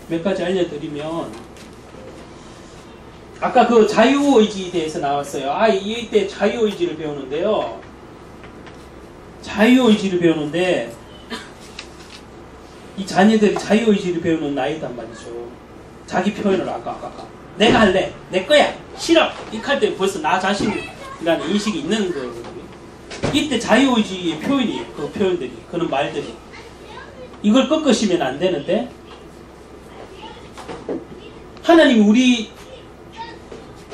몇 가지 알려드리면 아까 그 자유의지에 대해서 나왔어요. 이때 자유의지를 배우는데요. 자유의지를 배우는데 이 자녀들이 자유의지를 배우는 나이단 말이죠. 자기 표현을 아까 내가 할래, 내 거야, 싫어 이렇게 할 때 벌써 나 자신이라는 인식이 있는 거거든요. 이때 자유의지의 표현이에요. 그 표현들이, 그런 말들이. 이걸 꺾으시면 안 되는데 하나님이 우리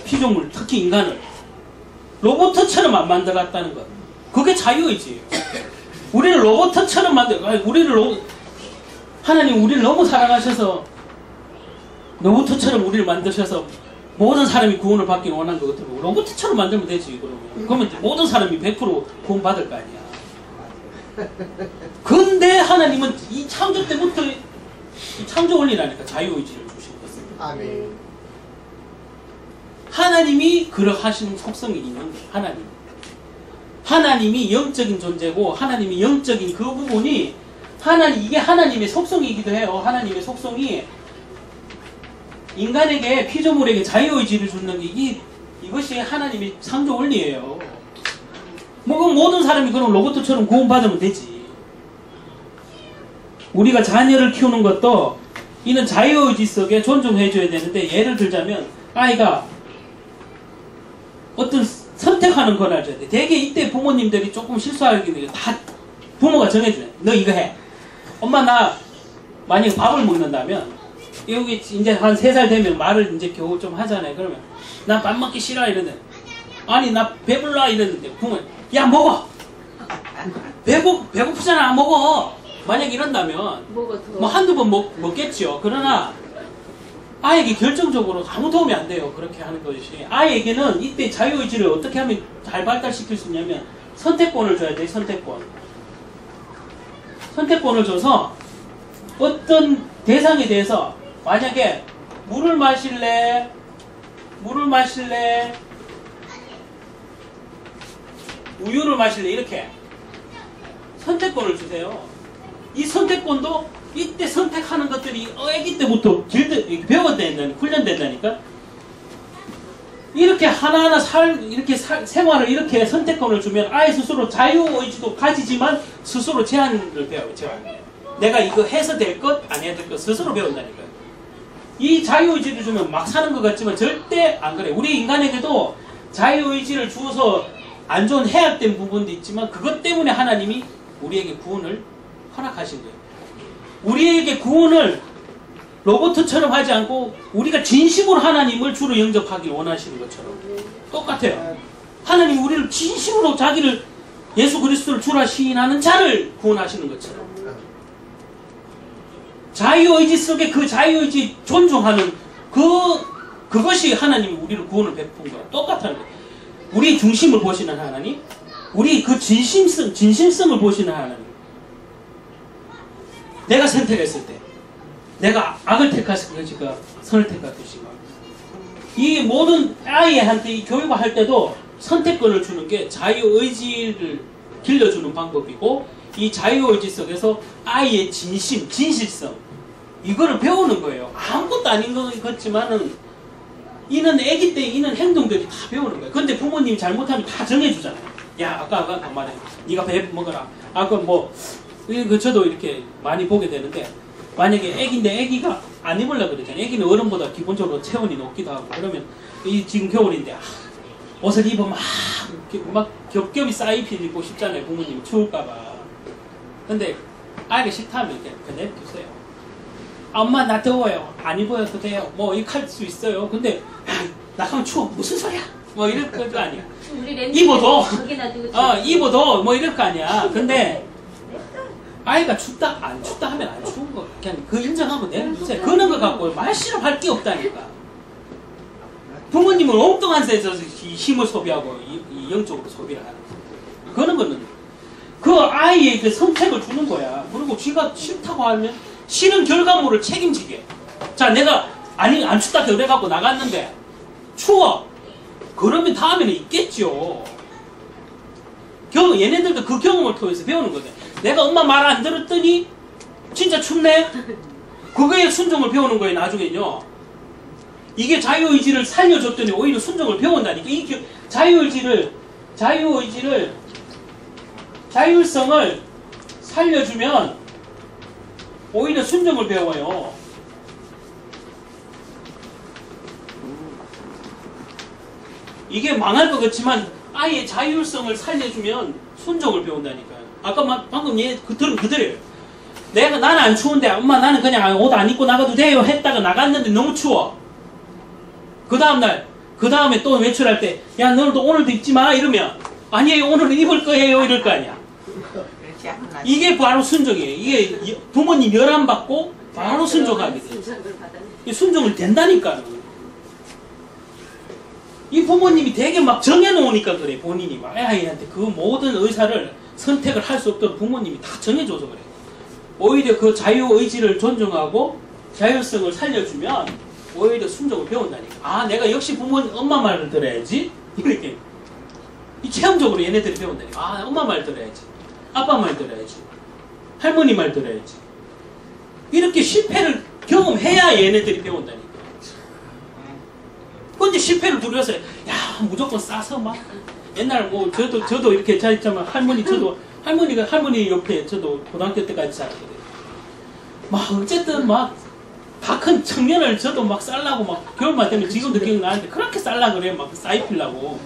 피조물, 특히 인간을 로봇처럼 안 만들었다는 것. 그게 자유의지예요. 우리를 로봇처럼 하나님 우리를 너무 사랑하셔서 로봇처럼 우리를 만드셔서 모든 사람이 구원을 받기 원한 것 같으면 로봇처럼 만들면 되지. 그러면 모든 사람이 100% 구원 받을 거 아니야. 근데 하나님은 이 창조 때부터 이 창조 원리라니까 자유의지를 주신 것입니다. 아멘. 하나님이 그러하시는 속성이 있는 거예요. 하나님이 영적인 존재고 하나님이 영적인 그 부분이 이게 하나님의 속성이기도 해요. 하나님의 속성이 인간에게 피조물에게 자유의지를 주는 게 이것이 하나님의 창조 원리예요. 그럼 모든 사람이 그럼 로봇처럼 구원받으면 되지. 우리가 자녀를 키우는 것도 이는 자유의지 속에 존중해줘야 되는데 예를 들자면 아이가 어떤 선택하는 권한을 줘야 돼. 대개 이때 부모님들이 조금 실수하게 돼요. 다 부모가 정해주네. 너 이거 해. 엄마 나 만약에 밥을 먹는다면 여기 이제 한 3살 되면 말을 이제 겨우 좀 하잖아요. 그러면 나 밥 먹기 싫어 이러는데 아니 나 배불러 이러는데 부모님 야 먹어. 배고프잖아 먹어. 만약에 이런다면 뭐 한두 번 먹겠죠. 그러나 아이에게 결정적으로 아무 도움이 안 돼요. 그렇게 하는 것이. 아이에게는 이때 자유의지를 어떻게 하면 잘 발달시킬 수 있냐면 선택권을 줘야 돼요. 선택권을 줘서 어떤 대상에 대해서 만약에 물을 마실래? 우유를 마실래? 이렇게 선택권을 주세요. 이 선택권도 이때 선택하는 것들이 아기 때부터 배워된다니까, 훈련된다니까. 이렇게 하나하나 생활을 이렇게 선택권을 주면 아이 스스로 자유의지도 가지지만 스스로 제한을 배워요. 내가 이거 해서 될 것, 안 해야 될 것 스스로 배운다니까요. 이 자유의지를 주면 막 사는 것 같지만 절대 안 그래. 우리 인간에게도 자유의지를 주어서 안 좋은 해악된 부분도 있지만 그것 때문에 하나님이 우리에게 구원을 허락하신 거예요. 우리에게 구원을 로봇처럼 하지 않고 우리가 진심으로 하나님을 주로 영접하길 원하시는 것처럼 똑같아요. 하나님 우리를 진심으로 자기를 예수 그리스도를 주라 시인하는 자를 구원하시는 것처럼 자유의지 속에 그 자유의지 존중하는 그것이 하나님이 우리를 구원을 베푼 거야. 똑같은 거야. 우리 중심을 보시는 하나님, 우리 그 진심성을 보시는 하나님. 내가 선택했을 때 내가 악을 택했을 것인가 선을 택할 것인가. 이 모든 아이한테 이 교육을 할 때도 선택권을 주는 게 자유의지를 길러주는 방법이고 이 자유의지 속에서 아이의 진실성 이거를 배우는 거예요. 아무것도 아닌 것 같지만은 이는 아기 때 이는 행동들이 다 배우는 거예요. 근데 부모님이 잘못하면 다 정해주잖아요. 야 아까 말해 네가 배 먹어라. 아까 뭐 저도 이렇게 많이 보게 되는데 만약에 애기인데 애기가 안 입으려고 그러잖아요. 애기는 어른보다 기본적으로 체온이 높기도 하고 그러면 지금 겨울인데 옷을 입으면 막 겹겹이 쌓이고 싶잖아요. 부모님이 추울까봐. 근데 아이가 싫다면 이렇게 그냥 냅두세요. 엄마 나 더워요. 안 입어도 돼요. 뭐 이렇게 할 수 있어요. 근데 나가면 추워. 무슨 소리야? 뭐 이럴 거 아니야. 입어도 뭐 이럴 거 아니야. 근데 아이가 춥다 안 춥다 하면 안 추운 거 그냥 그 인정하고 내려주세요. 그런 거 갖고 말 실험할 게 없다니까. 부모님은 엉뚱한 데서 힘을 소비하고 이 영적으로 소비를 하는 거야. 그런 거는 그 아이에게 선택을 주는 거야. 그리고 쥐가 싫다고 하면 싫은 결과물을 책임지게. 자, 내가 아니 안 춥다 그래갖고 나갔는데 추워. 그러면 다음에는 있겠죠. 얘네들도 그 경험을 통해서 배우는 거죠. 내가 엄마 말 안 들었더니 진짜 춥네. 그거에 순종을 배우는 거예요. 나중에는요. 이게 자유의지를 살려줬더니 오히려 순종을 배운다니까. 이 자율성을 살려주면 오히려 순종을 배워요. 이게 망할 것 같지만 아예 자율성을 살려주면 순종을 배운다니까요. 아까 방금 들은 그대로예요. 나는 안 추운데 엄마 나는 그냥 옷 안 입고 나가도 돼요 했다가 나갔는데 너무 추워. 그 다음에 또 외출할 때 야 너도 오늘도 입지 마 이러면 아니에요 오늘은 입을 거예요 이럴 거 아니야. 그렇지 않나. 이게 바로 순종이에요. 이게 부모님 열안 받고 바로 순종하게 돼요. 순종을 된다니까요. 이 부모님이 되게 막 정해놓으니까 그래. 본인이 막 아이한테 그 모든 의사를 선택을 할 수 없도록 부모님이 다 정해줘서 그래. 오히려 그 자유의지를 존중하고 자율성을 살려주면 오히려 순종을 배운다니까. 아 내가 역시 엄마 말을 들어야지. 이렇게 이 체험적으로 얘네들이 배운다니까. 아 엄마 말 들어야지. 아빠 말 들어야지. 할머니 말 들어야지. 이렇게 실패를 경험해야 얘네들이 배운다니까. 근데 실패를 두려워서 야 무조건 싸서 막 옛날 뭐 저도 이렇게 자있자면 할머니 옆에 저도 고등학교 때까지 살았거든요. 막 어쨌든 막 다 큰 청년을 저도 막 쌀라고 막 겨울만 되면 지금도 기억나는데 그렇게 쌀라 그래요. 막 싸입히려고.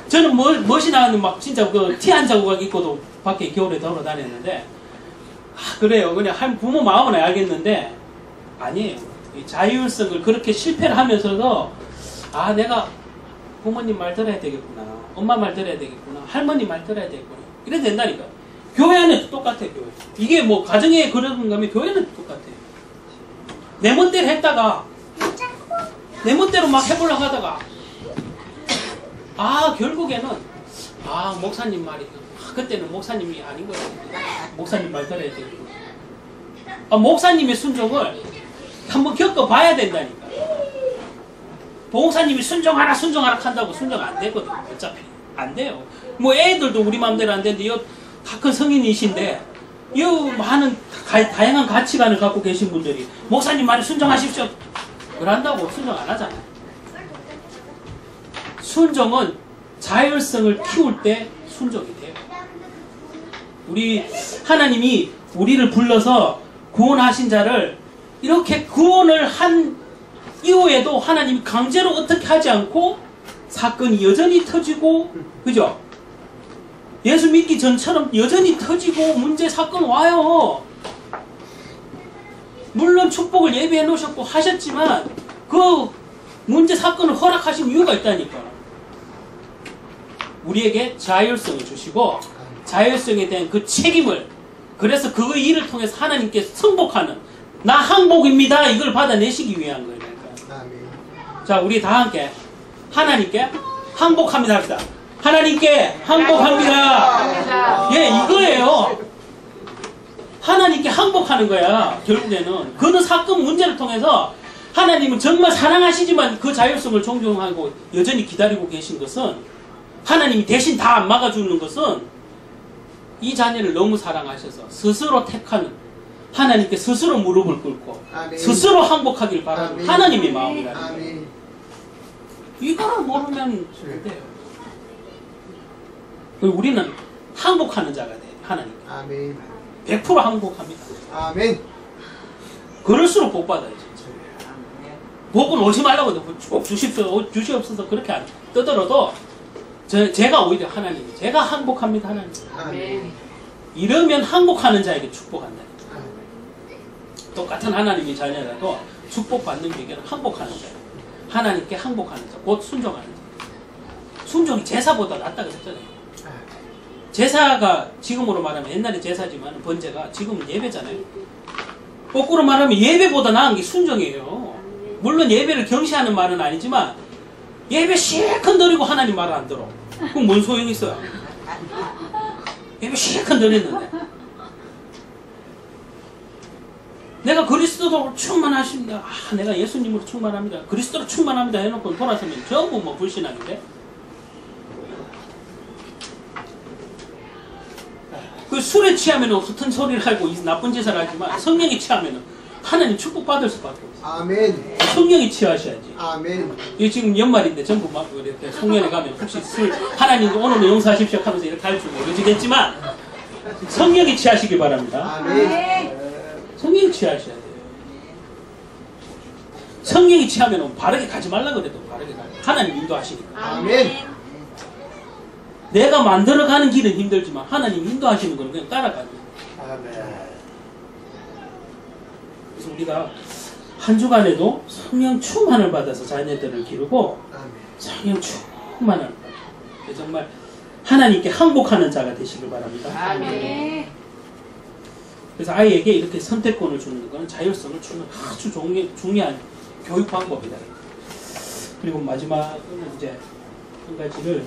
저는 멋이 나는 막 진짜 그 티 한 자국 입고도 밖에 겨울에 돌아다녔는데 그래요. 그냥 부모 마음은 알겠는데 아니에요. 이 자율성을 그렇게 실패를 하면서도 아 내가 부모님 말 들어야 되겠구나. 엄마 말 들어야 되겠구나. 할머니 말 들어야 되겠구나. 이래도 된다니까. 교회 안에도 똑같아요. 교회. 이게 뭐 가정에 그러는 거면 교회는 똑같아요. 내 멋대로 했다가 내 멋대로 막 해보려고 하다가 결국에는 목사님 말이 그때는 목사님이 아닌 거예요. 목사님 말 들어야 되겠구나. 목사님의 순종을 한번 겪어봐야 된다니까. 목사님이 순종하라 한다고 순종 안 되거든요. 어차피 안 돼요. 뭐 애들도 우리 마음대로 안 되는데 다 큰 성인이신데 많은 다양한 가치관을 갖고 계신 분들이 목사님 말에 순종하십시오. 그런다고 순종 안 하잖아요. 순종은 자율성을 키울 때 순종이 돼요. 우리 하나님이 우리를 불러서 구원하신 자를 이렇게 구원을 한 이후에도 하나님이 강제로 어떻게 하지 않고 사건이 여전히 터지고 그죠? 예수 믿기 전처럼 여전히 터지고 문제 사건 와요. 물론 축복을 예비해 놓으셨고 하셨지만 그 문제 사건을 허락하신 이유가 있다니까. 우리에게 자율성을 주시고 자율성에 대한 그 책임을 그래서 그 일을 통해서 하나님께 승복하는 나 항복입니다. 이걸 받아내시기 위한 거예요. 자 우리 다 함께 하나님께 항복합니다 합시다. 하나님께 항복합니다. 예, 이거예요. 하나님께 항복하는 거야. 결국에는 그는 사건 문제를 통해서 하나님은 정말 사랑하시지만 그 자율성을 존중하고 여전히 기다리고 계신 것은 하나님이 대신 다 안 막아주는 것은 이 자녀를 너무 사랑하셔서 스스로 택하는 하나님께 스스로 무릎을 꿇고 아멘. 스스로 항복하길 바라는 아멘. 하나님의 마음이라는 거예요. 아멘. 이거를 모르면 안 돼요. 우리는 항복하는 자가 돼요. 하나님. 아멘. 100% 항복합니다. 아멘. 그럴수록 복 받아요. 진짜. 복은 오지 말라고 꼭 주시옵소서 그렇게 안 떠들어도 제가 오히려 하나님, 제가 항복합니다. 하나님. 아멘. 이러면 항복하는 자에게 축복한다. 아멘. 똑같은 하나님의 자녀라도 축복받는 비결은 항복하는 자예요. 하나님께 항복하는 자, 곧 순종하는 자. 순종이 제사보다 낫다 그랬잖아요. 제사가 지금으로 말하면 옛날에 제사지만 번제가 지금은 예배잖아요. 거꾸로 말하면 예배보다 나은 게 순종이에요. 물론 예배를 경시하는 말은 아니지만 예배 실컷 드리고 하나님 말을 안 들어. 그럼 뭔 소용이 있어요? 예배 실컷 드렸는데 내가 그리스도로 충만하십니다. 아, 내가 예수님으로 충만합니다. 그리스도로 충만합니다 해놓고 돌아서면 전부 뭐 불신앙인데. 그 술에 취하면 어떤 소리를 하고 나쁜 짓을 하지만 성령이 취하면 하나님 축복받을 수밖에 없어요. 아멘. 성령이 취하셔야지. 아멘. 이게 지금 연말인데 전부 막 이렇게 송년회 가면 혹시 술 하나님 오늘은 용서하십시오 하면서 이렇게 할 줄 모르시겠지만 성령이 취하시기 바랍니다. 아멘. 성령이 취하셔야 돼요. 성령이 취하면 바르게 가지 말라 그래도 바르게 가요. 하나님 인도하시니까. 아멘. 내가 만들어가는 길은 힘들지만 하나님 인도하시는 건 그냥 따라가는 거예요. 아멘. 그래서 우리가 한 주간에도 성령 충만을 받아서 자녀들을 기르고 아멘. 성령 충만을 받아서 정말 하나님께 항복하는 자가 되시길 바랍니다. 아멘. 그래서 아이에게 이렇게 선택권을 주는 것은 자율성을 주는 아주 중요한 교육 방법이다. 그리고 마지막은 이제 한 가지를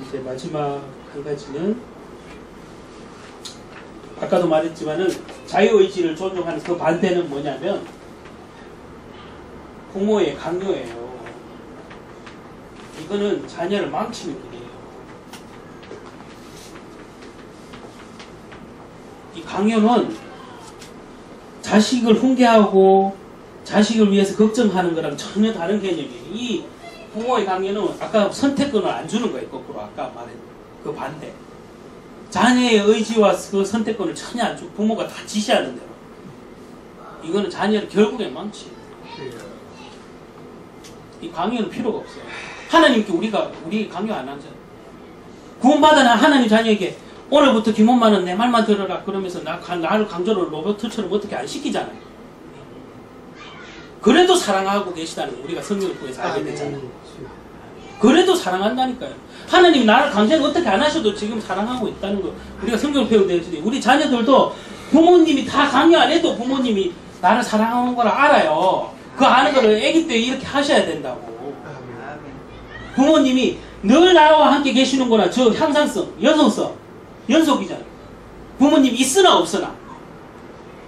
이제 마지막 한 가지는 아까도 말했지만은 자유의지를 존중하는 그 반대는 뭐냐면 부모의 강요예요. 이거는 자녀를 망치는 일이에요. 이 강요는 자식을 훈계하고 자식을 위해서 걱정하는 거랑 전혀 다른 개념이에요. 이 부모의 강요는 아까 선택권을 안 주는 거예요. 거꾸로 아까 말한 그 반대. 자녀의 의지와 그 선택권을 전혀 안 주고 부모가 다 지시하는 대로. 이거는 자녀를 결국에 망치. 이 강요는 필요가 없어요. 하나님께 우리 강요 안 하잖아요. 구원받은 하나님 자녀에게 오늘부터 김원만은 내 말만 들어라 그러면서 나를 강제로 로봇처럼 어떻게 안 시키잖아요. 그래도 사랑하고 계시다는 거 우리가 성경을 통해서 알게 됐잖아요. 그래도 사랑한다니까요. 하나님이 나를 강제로 어떻게 안 하셔도 지금 사랑하고 있다는 거 우리가 성경을 배우게 되지. 우리 자녀들도 부모님이 다 강요 안 해도 부모님이 나를 사랑하는 걸 알아요. 그 아는 거를 아기 때 이렇게 하셔야 된다고. 부모님이 늘 나와 함께 계시는구나. 저 향상성, 연속성, 연속이잖아요. 부모님 있으나 없으나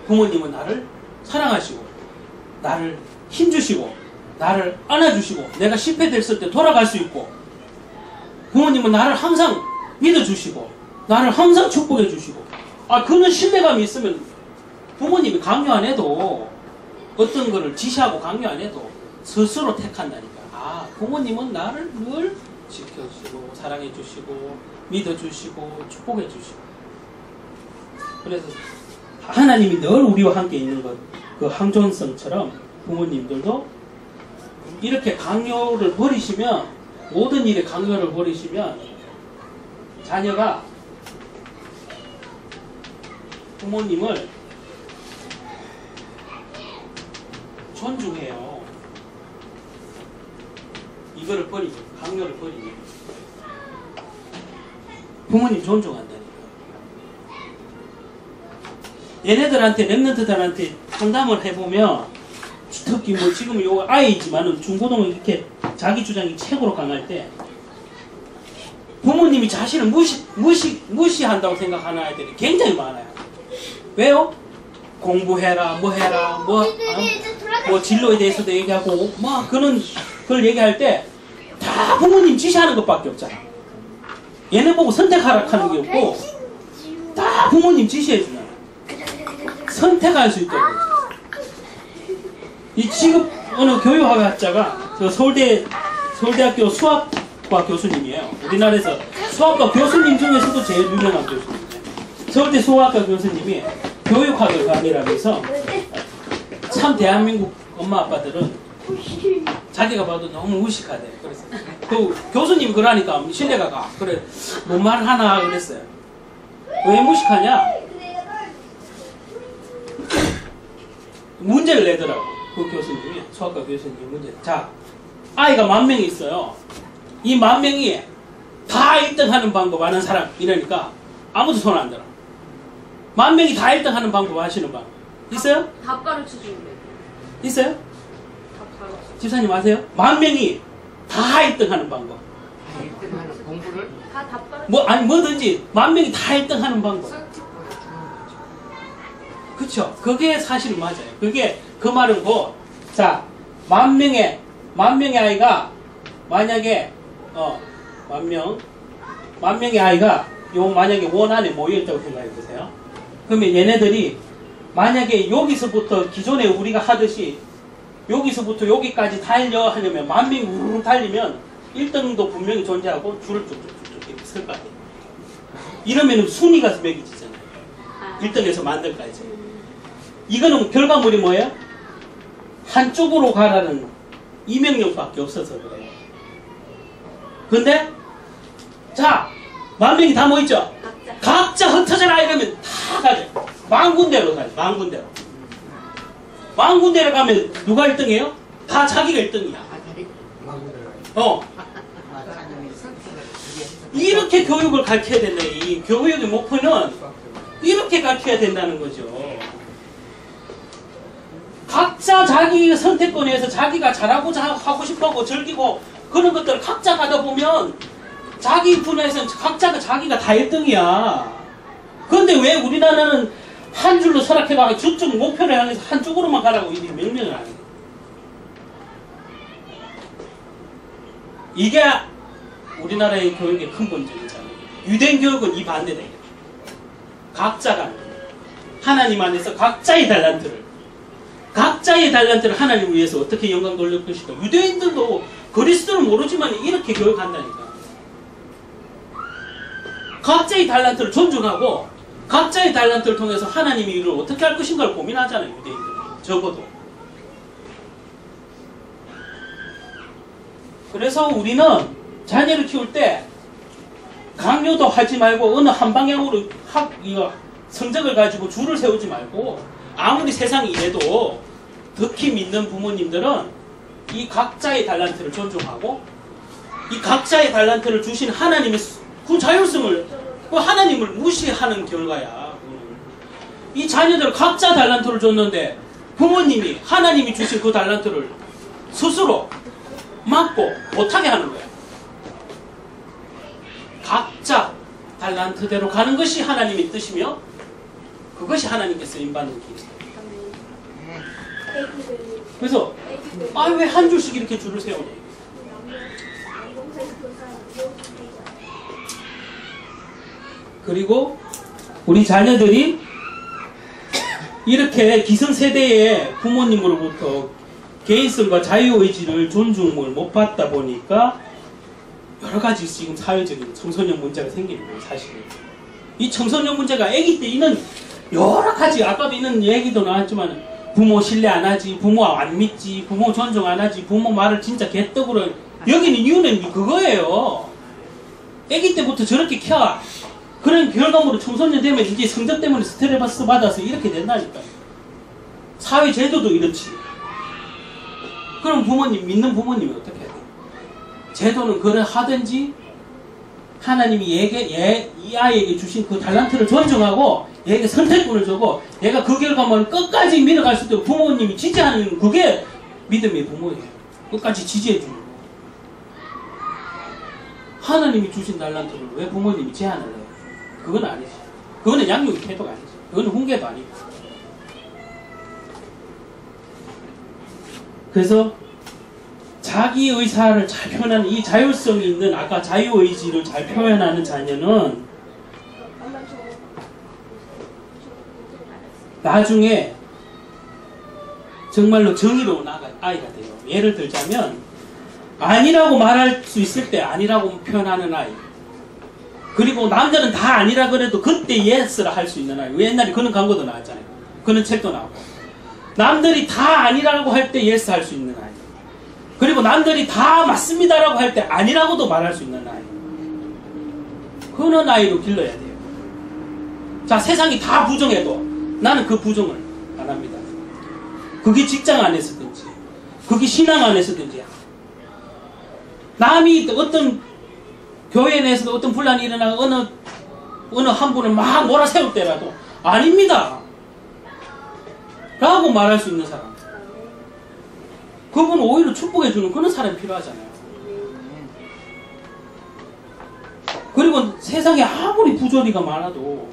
부모님은 나를 사랑하시고 나를 힘주시고 나를 안아주시고 내가 실패됐을 때 돌아갈 수 있고 부모님은 나를 항상 믿어주시고 나를 항상 축복해 주시고 그는 신뢰감이 있으면 부모님이 강요 안 해도 어떤 거를 지시하고 강요 안 해도 스스로 택한다니까. 부모님은 나를 늘 지켜주시고 사랑해 주시고 믿어주시고 축복해 주시고 그래서 하나님이 늘 우리와 함께 있는 것 그 항존성처럼 부모님들도 이렇게 강요를 버리시면 모든 일에 강요를 버리시면 자녀가 부모님을 존중해요. 이거를 버리면 강요를 버리면 부모님 존중한다니까. 얘네들한테 랩런트들한테 상담을 해보면 특히 뭐 지금 요 아이지만은 중고등은 이렇게 자기 주장이 최고로 강할 때 부모님이 자신을 무시한다고 생각하는 아이들이 굉장히 많아요. 왜요? 공부해라, 뭐 해라, 뭐 진로에 대해서도 얘기하고 막 그걸 얘기할 때 다 부모님 지시하는 것밖에 없잖아. 얘네 보고 선택하라 하는 게 없고 다 부모님 지시해주잖아. 선택할 수 있도록. 이 지금 어느 교육학자가 서울대학교 수학과 교수님이에요. 우리나라에서 수학과 교수님 중에서도 제일 유명한 교수님이에요. 서울대 수학과 교수님이 교육학을 강의를 하면서 참 대한민국 엄마 아빠들은 자기가 봐도 너무 무식하대. 그래서 그 교수님이 그러니까 신뢰가 가. 그래 뭔 말 하나 그랬어요. 왜 무식하냐? 문제를 내더라고. 그 교수님이 수학과 교수님이 문제. 자, 아이가 10,000명이 있어요. 이 10,000명이 다 1등하는 방법 아는 사람 이러니까 아무도 손 안 들어. 10,000명이 다 1등하는 방법 아시는 방법 있어요? 다 가르쳐주는 거. 있어요? 다 가르쳐. 집사님 아세요? 10,000명이 다 1등하는 방법. 1등하는 공부를 다 가르쳐. 뭐 아니 뭐든지 10,000명이 다 1등하는 방법. 그쵸? 그게 사실 맞아요. 그게 그 말은 뭐, 자, 10,000명의 아이가 만약에 10,000명의 아이가 요 만약에 원 안에 모여있다고 생각해 보세요. 그러면 얘네들이 만약에 여기서부터 기존에 우리가 하듯이 여기서부터 여기까지 달려 하려면 10,000명이 우르르 달리면 1등도 분명히 존재하고 줄을 쭉쭉쭉 이렇게 쓸 거 아니에요. 이러면 순위가 매기지잖아요. 1등에서 만들까지. 이거는 결과물이 뭐예요? 한쪽으로 가라는 이명령밖에 없어서 그래요. 근데 자 10,000명이 다 모였죠? 각자 흩어져라 이러면 다 가죠. 만군데로 가죠. 만군데로 가면 누가 1등이에요? 다 자기가 1등이야. 이렇게 교육을 가르쳐야 된다. 이 교육의 목표는 이렇게 가르쳐야 된다는 거죠. 각자 자기 선택권에서 자기가 잘하고자 하고 싶어하고 즐기고 그런 것들을 각자 가다 보면 자기 분야에서 각자가 자기가 다 1등이야. 그런데 왜 우리나라는 한 줄로 설악해가지고 저쪽 목표를 향해서 한쪽으로만 가라고 이렇게 명령을 하는 거야. 이게 우리나라의 교육의 큰 문제잖아요. 유대인 교육은 이 반대다. 각자가 하나님 안에서 각자의 달란트를 하나님 위해서 어떻게 영광 돌릴 것인가. 유대인들도 그리스도를 모르지만 이렇게 교육한다니까. 각자의 달란트를 존중하고 각자의 달란트를 통해서 하나님의 일을 어떻게 할 것인가를 고민하잖아요. 유대인들은 적어도. 그래서 우리는 자녀를 키울 때 강요도 하지 말고 어느 한 방향으로 성적을 가지고 줄을 세우지 말고 아무리 세상이 이래도 특히 믿는 부모님들은 이 각자의 달란트를 존중하고 이 각자의 달란트를 주신 하나님의 그 자율성을 그 하나님을 무시하는 결과야. 이 자녀들 각자 달란트를 줬는데 부모님이 하나님이 주신 그 달란트를 스스로 막고 못하게 하는 거야. 각자 달란트대로 가는 것이 하나님의 뜻이며 그것이 하나님께 쓰임받는 길이에요. 그래서 왜 한 줄씩 이렇게 줄을 세우냐. 그리고 우리 자녀들이 이렇게 기성세대의 부모님으로부터 개인성과 자유의지를 존중을 못 받다 보니까 여러 가지 지금 사회적인 청소년 문제가 생기는 거예요. 사실은 이 청소년 문제가 아기 때 있는 여러 가지, 아까도 있는 얘기도 나왔지만 부모 신뢰 안 하지, 부모 안 믿지, 부모 존중 안 하지, 부모 말을 진짜 개떡으로 여기는 이유는 그거예요. 아기 때부터 저렇게 켜. 그런 결과물로 청소년 되면 이제 성적 때문에 스트레스 받아서 이렇게 된다니까요. 사회 제도도 이렇지. 그럼 부모님, 믿는 부모님이 어떻게 해야 돼요? 제도는 그래 하든지 하나님이 이 아이에게 주신 그 달란트를 존중하고 얘에게 선택권을 주고 얘가 그 결과물을 끝까지 밀어갈 수 있도록 부모님이 지지하는 그게 믿음의 부모예요. 끝까지 지지해 주는 거. 하나님이 주신 달란트를 왜 부모님이 제한을 해요? 그건 아니지. 그거는 양육의 태도가 아니지. 그거는 훈계도 아니고. 그래서 자기 의사를 잘 표현하는 이 자율성이 있는 아까 자유의지를 잘 표현하는 자녀는 나중에 정말로 정의로운 아이가 돼요. 예를 들자면 아니라고 말할 수 있을 때 아니라고 표현하는 아이. 그리고 남자는 다 아니라 그래도 그때 예스를 할 수 있는 아이. 옛날에 그런 광고도 나왔잖아요. 그런 책도 나오고. 남들이 다 아니라고 할 때 예스 할 수 있는 아이. 그리고 남들이 다 맞습니다라고 할 때 아니라고도 말할 수 있는 아이. 그런 아이로 길러야 돼요. 자, 세상이 다 부정해도 나는 그 부정을 안 합니다. 그게 직장 안에서든지, 그게 신앙 안에서든지, 남이 어떤 교회 내에서도 어떤 분란이 일어나고 어느 한 분을 막 몰아세울 때라도 아닙니다 라고 말할 수 있는 사람, 그분은 오히려 축복해주는 그런 사람이 필요하잖아요. 그리고 세상에 아무리 부조리가 많아도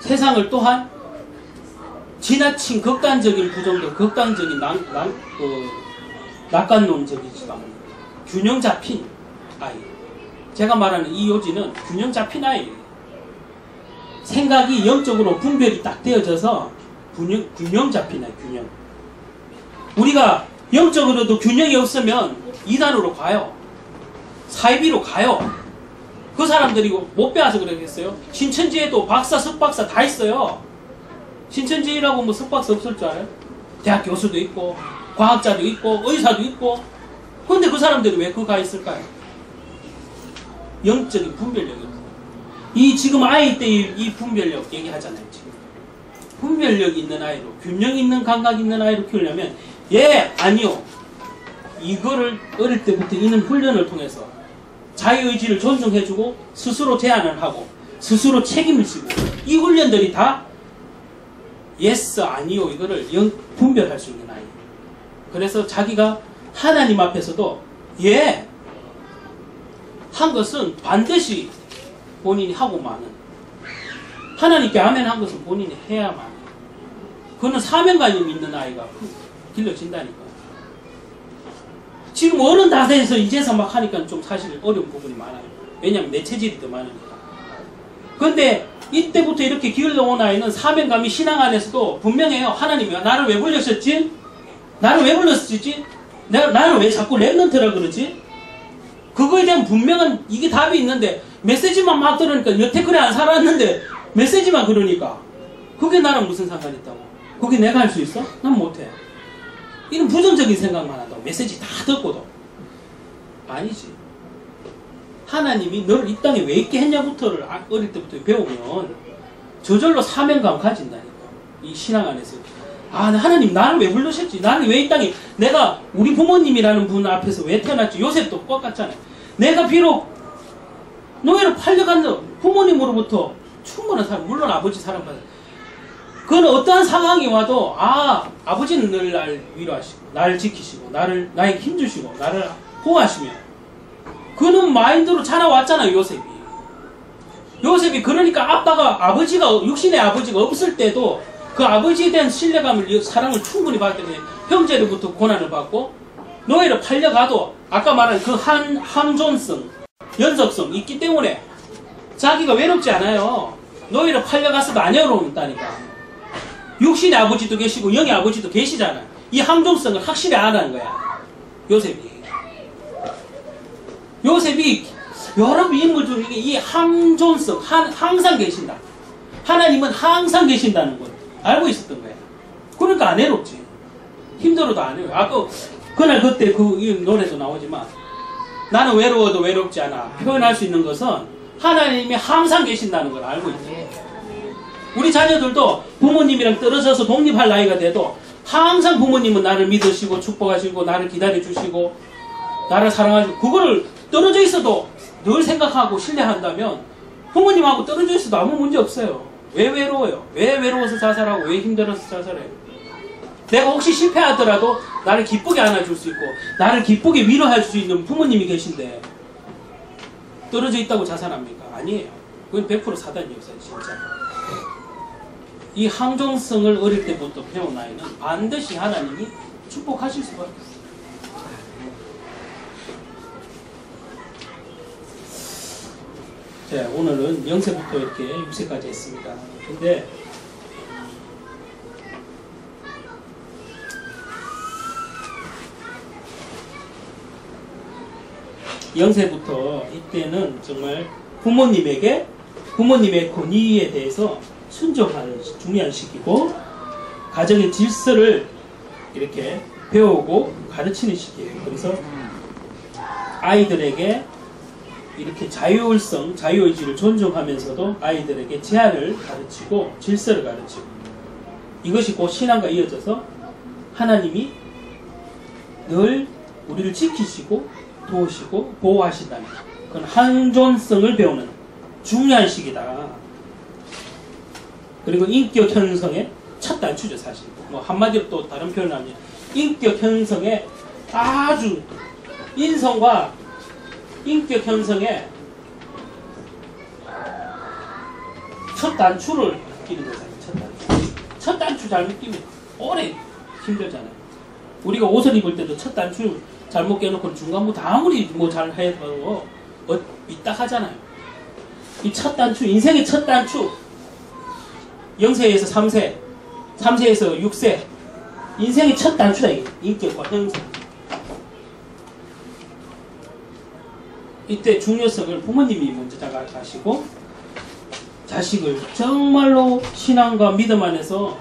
세상을 또한 지나친 극단적인 부정들, 극단적인 낙관론적이지만 균형 잡힌 아이. 제가 말하는 이 요지는 균형 잡힌 아이예요. 생각이 영적으로 분별이 딱 되어져서 균형 잡힌 아이, 균형. 우리가 영적으로도 균형이 없으면 이단으로 가요. 사이비로 가요. 그 사람들이 못 배워서 그러겠어요? 신천지에도 박사, 석박사 다 있어요. 신천지라고 뭐 석박사 없을 줄 알아요? 대학 교수도 있고, 과학자도 있고, 의사도 있고. 근데 그 사람들이 왜 그거 가 있을까요? 영적인 분별력이 없어요. 이 지금 아이 때 이 분별력 얘기하잖아요, 지금. 분별력 있는 아이로, 균형 있는 감각 있는 아이로 키우려면, 예, 아니요. 이거를 어릴 때부터 있는 훈련을 통해서 자유의지를 존중해주고, 스스로 제안을 하고, 스스로 책임을 지고, 이 훈련들이 다 예스, 아니요, 이거를 분별할 수 있는 아이. 그래서 자기가 하나님 앞에서도 예, 한 것은 반드시 본인이 하고만은, 하나님께 아멘 한 것은 본인이 해야만. 그거는 사명감이 있는 아이가 길러진다니까. 지금 어른 다 돼서 이제서 막 하니까 좀 사실 어려운 부분이 많아요. 왜냐면 내 체질이 더 많으니까. 그런데 이때부터 이렇게 길러온 아이는 사명감이 신앙 안에서도 분명해요. 하나님이 나를 왜 불렀었지? 나를 왜 불렀었지? 나를 왜 자꾸 랩런트라 그러지? 그거에 대한 분명한 이게 답이 있는데, 메시지만 막 들으니까 여태까지 안 살았는데 메시지만 그러니까 그게 나랑 무슨 상관이 있다고? 그게 내가 할 수 있어? 난 못해. 이런 부정적인 생각만 한다고. 메시지 다 듣고도 아니지. 하나님이 너를 이 땅에 왜 있게 했냐부터를 어릴 때부터 배우면 저절로 사명감 가진다니까. 이 신앙 안에서 하나님 나를 왜 불러셨지? 나를 왜 이 땅에, 내가 우리 부모님이라는 분 앞에서 왜 태어났지? 요셉도 똑같잖아요. 내가 비록 노예로 팔려간 부모님으로부터 충분한 사랑, 물론 아버지 사랑받아. 그건 어떠한 상황이 와도 아버지는 늘 날 위로하시고 나를 지키시고 나에게 힘주시고 나를 보호하시며, 그는 마인드로 자라왔잖아요. 요셉이 그러니까 아버지가 육신의 아버지가 없을 때도 그 아버지에 대한 신뢰감을, 사랑을 충분히 받기 때문에 형제로부터 고난을 받고, 노예로 팔려가도 아까 말한 그 항존성, 연속성 있기 때문에 자기가 외롭지 않아요. 노예로 팔려가서도 안 외로웠다니까. 육신의 아버지도 계시고 영의 아버지도 계시잖아요. 이 항존성을 확실히 알아는 거야, 요셉이 여러 인물 중에 이 항존성, 항상 계신다. 하나님은 항상 계신다는 걸 알고 있었던 거야. 그러니까 안 외롭지. 힘들어도 안 외로워. 아까 그날 그때 이 노래도 나오지만, 나는 외로워도 외롭지 않아. 표현할 수 있는 것은 하나님이 항상 계신다는 걸 알고 있죠. 우리 자녀들도 부모님이랑 떨어져서 독립할 나이가 돼도 항상 부모님은 나를 믿으시고 축복하시고 나를 기다려주시고 나를 사랑하시고, 그거를 떨어져 있어도 늘 생각하고 신뢰한다면 부모님하고 떨어져 있어도 아무 문제 없어요. 왜 외로워요? 왜 외로워서 자살하고 왜 힘들어서 자살해요? 내가 혹시 실패하더라도 나를 기쁘게 안아줄 수 있고 나를 기쁘게 위로할 수 있는 부모님이 계신데 떨어져 있다고 자살합니까? 아니에요. 그건 100% 사단 역사예요, 진짜. 이 항존성을 어릴 때부터 배운 아이는 반드시 하나님이 축복하실 수밖에 없어요. 자, 오늘은 0세부터 이렇게 6세까지 했습니다. 근데 영세부터 이때는 정말 부모님의 권위에 대해서 순종하는 중요한 시기고, 가정의 질서를 이렇게 배우고 가르치는 시기예요. 그래서 아이들에게 이렇게 자율성, 자유의지를 존중하면서도 아이들에게 제한을 가르치고 질서를 가르치고, 이것이 곧 신앙과 이어져서 하나님이 늘 우리를 지키시고 도우시고 보호하신다는 그건 항존성을 배우는 중요한 시기다. 그리고 인격 형성의 첫 단추죠. 사실 뭐 한마디로 또 다른 표현을 하면 인격 형성의 아주 인성과 인격 형성의 첫 단추를 끼는 거잖아요. 첫 단추 잘못 끼면 오래 힘들잖아요. 우리가 옷을 입을 때도 첫 단추 잘못 껴놓고 중간부터 아무리 뭐 잘 해도 삐딱하잖아요. 이 첫 단추, 인생의 첫 단추, 0세에서 3세, 3세에서 6세, 인생의 첫 단추다. 이게 인격과 형성. 이때 중요성을 부모님이 먼저 자각하시고 자식을 정말로 신앙과 믿음 안에서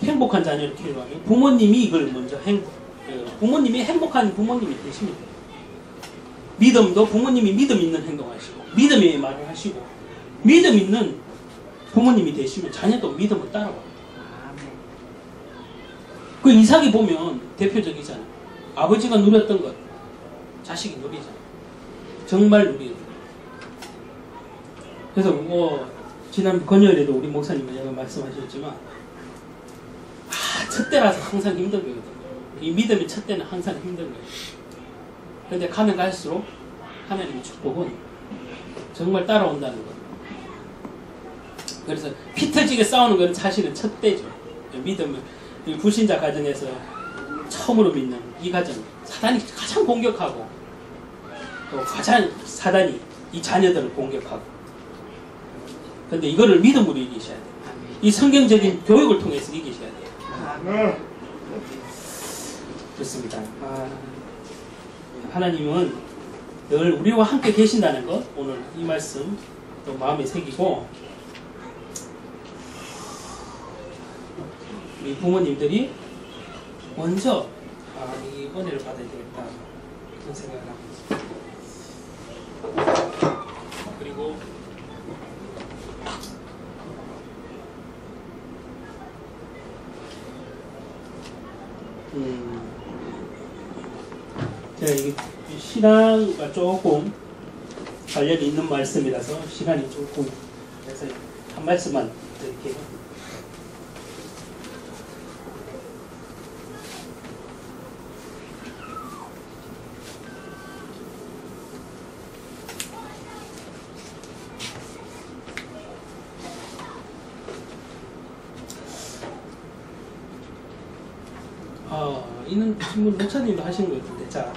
행복한 자녀를 키우려면 부모님이 이걸 먼저 부모님이 행복한 부모님이 되시면 돼요. 믿음도 부모님이 믿음 있는 행동하시고 믿음의 말을 하시고 믿음 있는 부모님이 되시면 자녀도 믿음을 따라와요. 그 이삭이 보면 대표적이잖아요. 아버지가 누렸던 것 자식이 누리잖아요. 정말 누리는. 그래서 뭐 지난 건요일에도 우리 목사님이 제가 말씀하셨지만 첫 때라서 항상 힘든 거거든요. 이 믿음의 첫 때는 항상 힘든 거예요. 그런데 가면 갈수록 하나님의 축복은 정말 따라온다는 거예요. 그래서 피 터지게 싸우는 것은 사실은 첫 때죠. 믿음을 불신자 가정에서 처음으로 믿는 이 가정, 사단이 가장 공격하고 또 가장 사단이 이 자녀들을 공격하고. 그런데 이거를 믿음으로 이기셔야 돼요. 이 성경적인 교육을 통해서 이기셔야 돼요. 그렇습니다. 하나님은 늘 우리와 함께 계신다는 것, 오늘 이 말씀 또 마음에 새기고, 우리 부모님들이 먼저 이 은혜를 받아야 되겠다 그런 생각을 하고 있습니다. 그리고 제가 이게 신앙과 조금 관련이 있는 말씀이라서 시간이 조금 그래서 한 말씀만 드릴게요. 있는 신문 목사님도 하신 것 같은데, 자,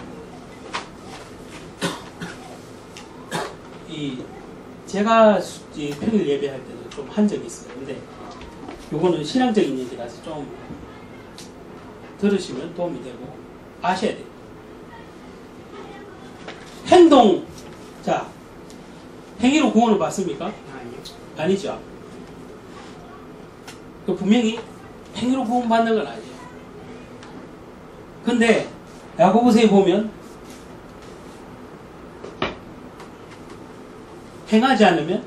제가 평일 예배할 때도 좀 한 적이 있어요. 근데 요거는 신앙적인 얘기라서 좀 들으시면 도움이 되고 아셔야 돼요. 행동, 자, 행위로 구원을 받습니까? 아니죠. 분명히 행위로 구원 받는 건 아니에요. 근데 야고보서에 보면 행하지 않으면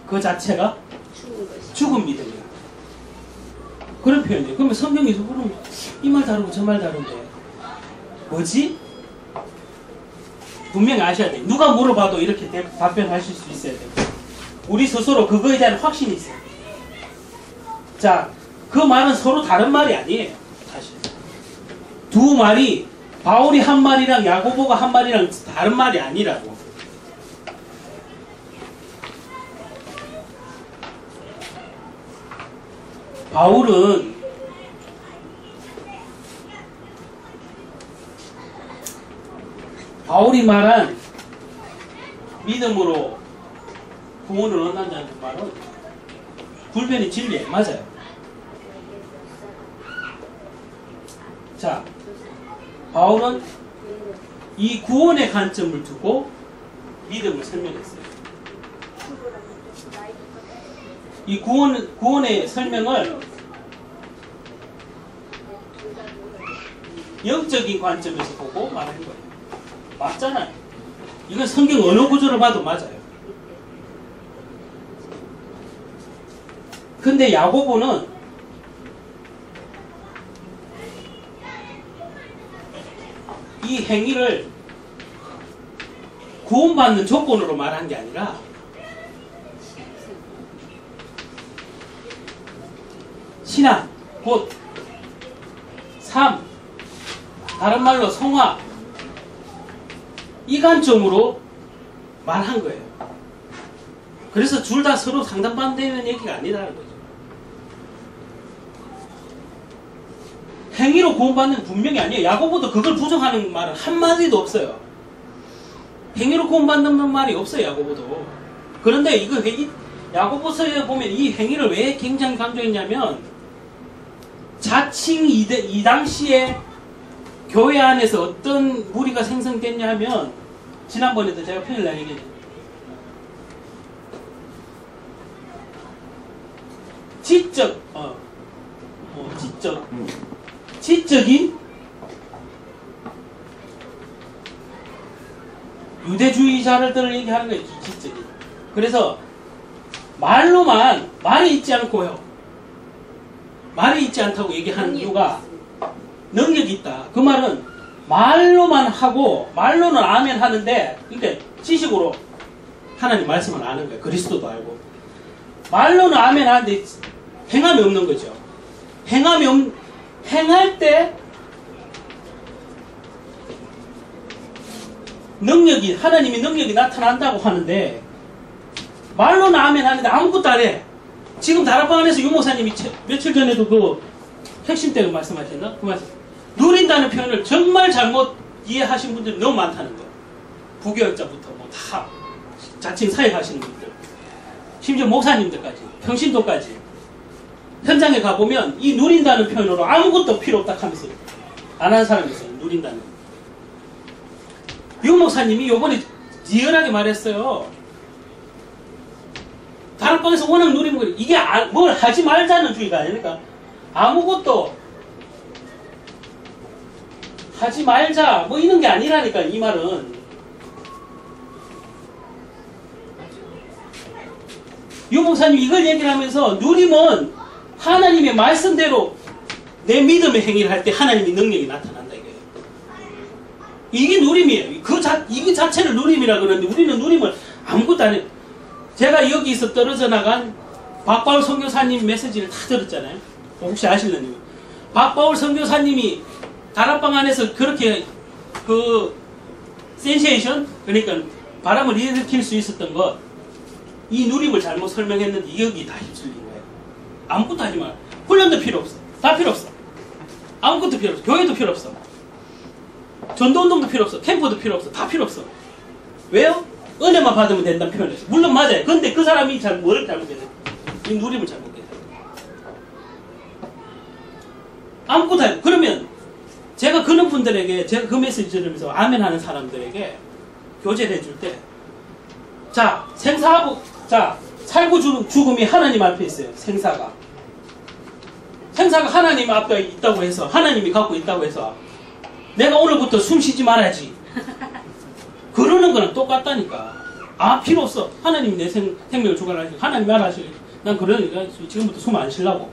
그 자체가 죽은 믿음이야. 그런 표현이에요. 그러면 성경에서 그러면 이 말 다르고 저 말 다른데 뭐지? 분명히 아셔야 돼요. 누가 물어봐도 이렇게 답변하실 수 있어야 돼요. 우리 스스로 그거에 대한 확신이 있어요. 자, 그 말은 서로 다른 말이 아니에요. 사실 두 말이 바울이 한 말이랑 야고보가 한 말이랑 다른 말이 아니라고. 바울이 말한 믿음으로 구원을 얻는다는 말은 불변의 진리예요. 맞아요. 자, 바울은 이 구원의 관점을 두고 믿음을 설명했어요. 이 구원의 설명을 영적인 관점에서 보고 말하는 거예요. 맞잖아요. 이건 성경 언어 구조를 봐도 맞아요. 근데 야고보는 이 행위를 구원받는 조건으로 말한 게 아니라 신앙, 곧 삶, 다른 말로 성화, 이 관점으로 말한 거예요. 그래서 둘 다 서로 상담받는 얘기가 아니라는 거죠. 행위로 구원받는 분명히 아니에요. 야고보도 그걸 부정하는 말은 한마디도 없어요. 행위로 구원받는 말이 없어요. 야고보도. 그런데 이거 야고보서에 보면 이 행위를 왜 굉장히 강조했냐면 자칭 이 당시에 교회 안에서 어떤 무리가 생성됐냐 하면 지난번에도 제가 평일날 얘기했죠. 지적인 유대주의자들을 얘기하는 거예요. 지적인. 그래서 말이 있지 않고요. 말이 있지 않다고 얘기하는 이유가 능력이 있다. 그 말은 말로만 하고 말로는 아멘 하는데 그러니까 지식으로 하나님 말씀을 아는 거예요. 그리스도도 알고 말로는 아멘 하는데 행함이 없는 거죠. 행할 때 하나님의 능력이 나타난다고 하는데 말로는 아멘 하는데 아무것도 안 해. 지금 다락방 안에서 유목사님이 며칠 전에도 그 핵심 때 말씀하셨나? 그 말씀. 누린다는 표현을 정말 잘못 이해하신 분들이 너무 많다는 거예요. 부교역자부터 뭐 다 자칭 사역하시는 분들, 심지어 목사님들까지, 평신도까지 현장에 가보면 이 누린다는 표현으로 아무것도 필요 없다 하면서 안 하는 사람이 있어요. 누린다는. 유목사님이 요번에 리얼하게 말했어요. 다락방에서 워낙 누리는 거예요. 이게 뭘 하지 말자는 주의가 아니니까 아무것도 하지 말자 뭐 이런 게 아니라니까. 이 말은 유목사님이 이걸 얘기를 하면서 누림은 하나님의 말씀대로 내 믿음의 행위를 할 때 하나님의 능력이 나타난다 이거예요. 이게 누림이에요. 이게 자체를 누림이라 그러는데 우리는 누림을 아무것도 안 해요. 제가 여기서 떨어져 나간 박바울 선교사님 메시지를 다 들었잖아요. 혹시 아실려나요? 박바울 선교사님이 다락방 안에서 그렇게 그 센세이션 그러니까 바람을 일으킬 수 있었던 것 이 누림을 잘못 설명했는데 여기 다 휩쓸린 거예요. 아무것도 하지 마. 훈련도 필요 없어. 다 필요 없어. 아무것도 필요 없어. 교회도 필요 없어. 전도운동도 필요 없어. 캠프도 필요 없어. 다 필요 없어. 왜요? 은혜만 받으면 된다는 표현이었어요. 물론 맞아요. 근데 그 사람이 뭐를 잘못했어요? 이 누림을 잘못했어요. 아무것도 하지. 그러면 제가 그런 분들에게 제가 그 메시지 들으면서 아멘 하는 사람들에게 교제를 해줄 때 자, 살고 죽음이 하나님 앞에 있어요. 생사가 하나님 앞에 있다고 해서 하나님이 갖고 있다고 해서 내가 오늘부터 숨 쉬지 말아야지 그러는 거랑 똑같다니까. 필요 없어. 하나님이 내 생명을 주관하시고 하나님이 알아하시고 난 그러니까 지금부터 숨 안 쉬려고.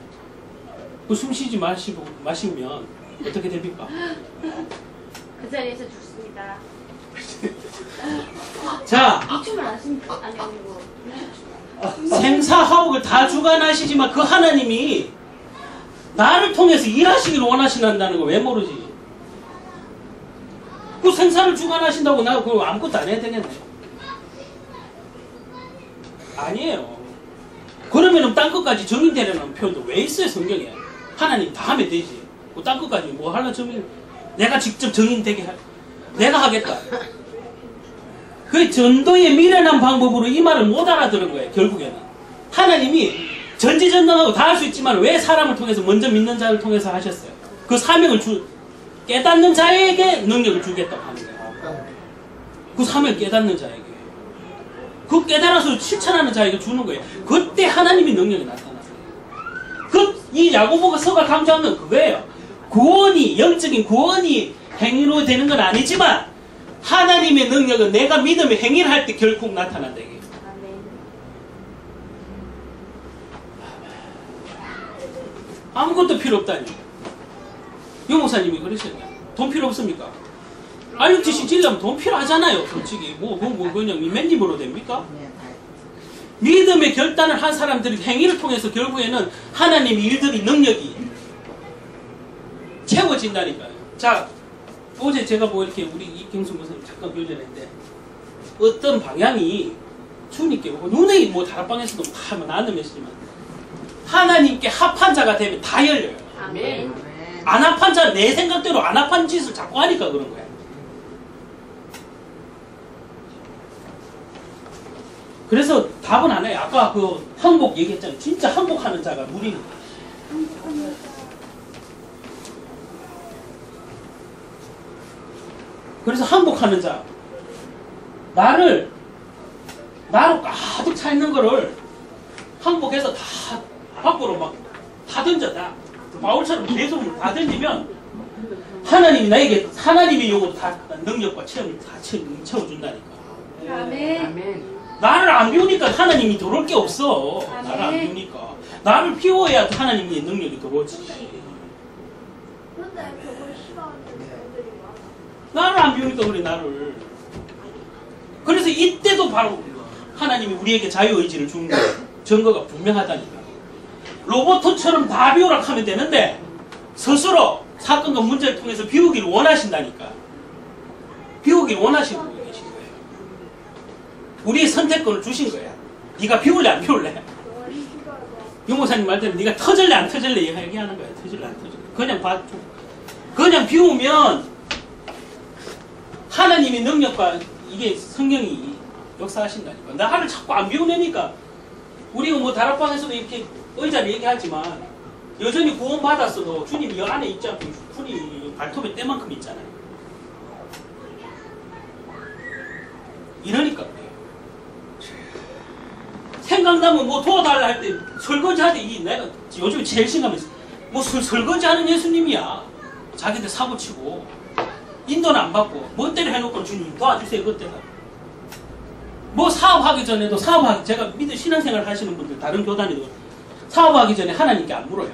숨 쉬지 마시면 어떻게 됩니까? 그 자리에서 죽습니다. 자, 이 춤을 아십니까? 아니고 생사화복을 다 주관하시지만 그 하나님이 나를 통해서 일하시기를 원하신다는 거 왜 모르지? 그 생사를 주관하신다고 나 그거 아무것도 안 해야 되겠네. 아니에요. 그러면은 딴 것까지 정인되려는 표현도 왜 있어요 성경에? 하나님 다 하면 되지. 딴 것까지 뭐 하려 정인? 내가 직접 정인되게 내가 하겠다. 그 전도의 미련한 방법으로 이 말을 못 알아들은 거예요. 결국에는 하나님이 전지전능하고 다 할 수 있지만 왜 사람을 통해서 먼저 믿는 자를 통해서 하셨어요? 그 사명을 깨닫는 자에게 능력을 주겠다고 하는 거예요. 그 사명을 깨닫는 자에게 그 깨달아서 실천하는 자에게 주는 거예요. 그때 하나님의 능력이 나타났어요. 이 야고보가 서가 강조하는 건 그거예요. 구원이, 영적인 구원이 행위로 되는 건 아니지만 하나님의 능력은 내가 믿음의 행위를 할 때 결코 나타난다. 이게. 아멘. 아무것도 필요 없다니. 유 목사님이 그러셨냐? 돈 필요 없습니까? IUTC 지려면 돈 필요하잖아요. 솔직히 그냥 맨입으로 됩니까? 믿음의 결단을 한 사람들이 행위를 통해서 결국에는 하나님의 일들이 능력이 채워진다니까요. 자, 어제 제가 뭐 이렇게 우리 이경수 목사님 잠깐 교전했는데 어떤 방향이 주님께 눈에 뭐 다락방에서도 뭐 나는 메시지만 하나님께 합한 자가 되면 다 열려요. 아멘. 안 합한 자, 내 생각대로 안 합한 짓을 자꾸 하니까 그런 거야. 그래서 답은 안 해요. 아까 그 항복 얘기했잖아요. 진짜 항복하는 자가 누리는 거예요. 그래서 항복하는 자, 나로 가득 차 있는 거를 항복해서 다 밖으로 막 다 던졌다. 바울처럼 계속 다 던지면 하나님이 나에게 하나님의 용어도 다 능력과 체험을 다 채워준다니까. 아멘. 아멘. 나를 안 비우니까 하나님이 들어올 게 없어. 아멘. 나를 안 비우니까. 나를 비워야 하나님의 능력이 들어오지. 근데 그걸 싫어하는 분들이 많아. 나를 안 비우니까 그래, 나를. 그래서 이때도 바로 하나님이 우리에게 자유의지를 주는 거예요. 증거가 분명하다니까. 로봇처럼 다 비우라 하면 되는데 스스로 사건과 문제를 통해서 비우기를 원하신다니까. 비우기를 원하시는 분이 계신 거예요. 우리의 선택권을 주신 거야. 네가 비울래 안 비울래? 유모사님 말대로 네가 터질래 안 터질래 얘기하는 거야. 터질래 안 터질래. 그냥 봐줘. 그냥 비우면 하나님의 능력과 이게 성령이 역사하신다니까. 나를 자꾸 안 비우내니까 우리가 뭐 다락방에서도 이렇게 의자를 얘기하지만 여전히 구원받았어도 주님이 여 안에 있지 않고 주님이 발톱에 때만큼 있잖아요. 이러니까 그래요. 생각나면 뭐 도와달라 할 때 설거지 할 때 내가 요즘에 제일 심각해서 뭐 설거지 하는 예수님이야. 자기들 사고치고 인도는 안 받고 멋대로 해놓고 주님 도와주세요. 그때다. 뭐 사업하기 전에도 제가 믿음 신앙생활 하시는 분들 다른 교단에도 사업하기 전에 하나님께 안 물어요.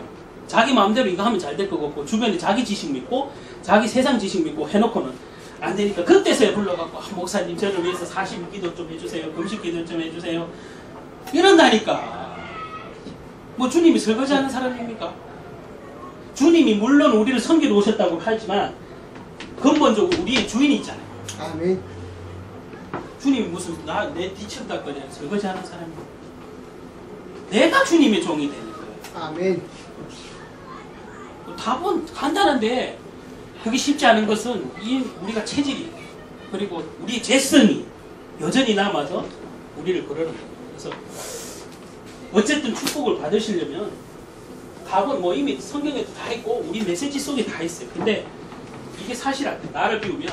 자기 마음대로 이거 하면 잘 될 것 같고 주변에 자기 지식 믿고 자기 세상 지식 믿고 해놓고는 안 되니까 그때서야 불러갖고 목사님 저를 위해서 40일 기도 좀 해주세요. 금식 기도 좀 해주세요. 이런다니까. 뭐 주님이 설거지하는 사람입니까? 주님이 물론 우리를 섬기러 오셨다고 하지만 근본적으로 우리의 주인이 있잖아요. 아멘. 주님이 무슨 내 뒤처럼 닦거냐 설거지하는 사람이에요. 내가 주님의 종이 되는 거예요. 아멘. 답은 간단한데 그게 쉽지 않은 것은 우리가 체질이 그리고 우리의 죄성이 여전히 남아서 우리를 그러는 거예요. 그래서 어쨌든 축복을 받으시려면 답은 뭐 이미 성경에도 다 있고 우리 메시지 속에 다 있어요. 근데 이게 사실 안 돼. 나를 비우면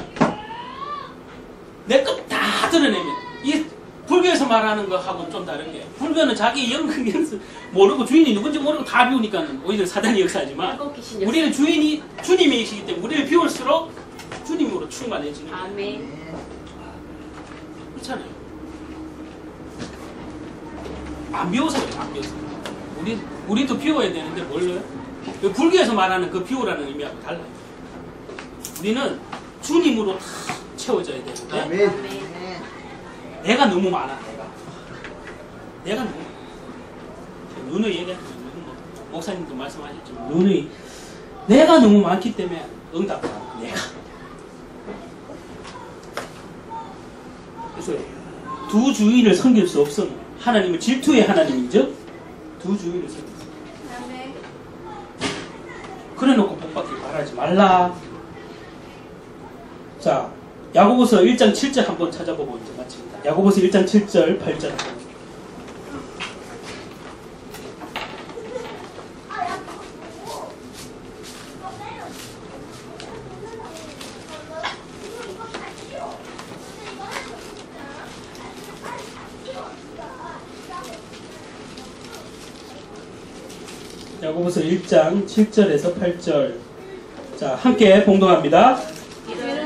내 것 다 드러내면 이 불교에서 말하는 거하고는 좀 다른 게 불교는 자기 연극 모르고 주인이 누군지 모르고 다 비우니까 오히려 사단이 역사하지만 우리는 주님이시기 때문에 우리를 비울수록 주님으로 충만해지는 거예요. 아멘. 그렇잖아요. 안 비워서 그래요. 안 비워서. 우리도 비워야 되는데 뭘로요? 불교에서 말하는 그 비우라는 의미하고 달라요. 우리는 주님으로 다 채워져야 되는데 아멘. 내가 너무 많아. 내가 너무 누누이 얘기했지만 목사님도 말씀하셨지만 누누이 내가 너무 많기 때문에 응답 안 하고 내가 그래서 두 주인을 섬길 수 없어. 하나님은 질투의 하나님이죠. 두 주인을 섬길 수 없어. 아멘. 그래놓고 복받길 바라지 말라. 자, 야고보서 1장 7절 한번 찾아보고 이제 마칩니다. 야고보서 1장 7절 8절 야고보서 1장 7절에서 8절 자, 함께 봉독합니다.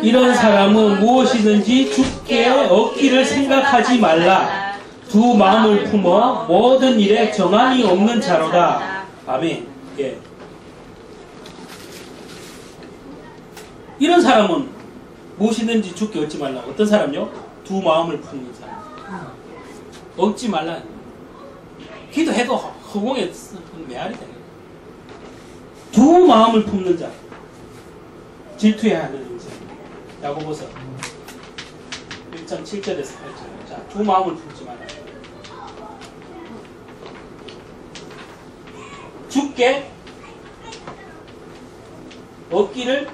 이런 사람은 무엇이든지 주께 얻기를 생각하지 말라. 두 마음을 품어 모든 일에 정함이 없는 자로다. 아멘. 예. 이런 사람은 무엇이든지 주께 얻지 말라. 어떤 사람요? 두 마음을 품는 사람. 얻지 말라. 기도해도 허공에 메아리다. 두 마음을 품는 자. 질투해야 하는 인생. 야고보서 1장 7절에서 8절. 자, 두 마음을 품지 말라. 주께 얻기를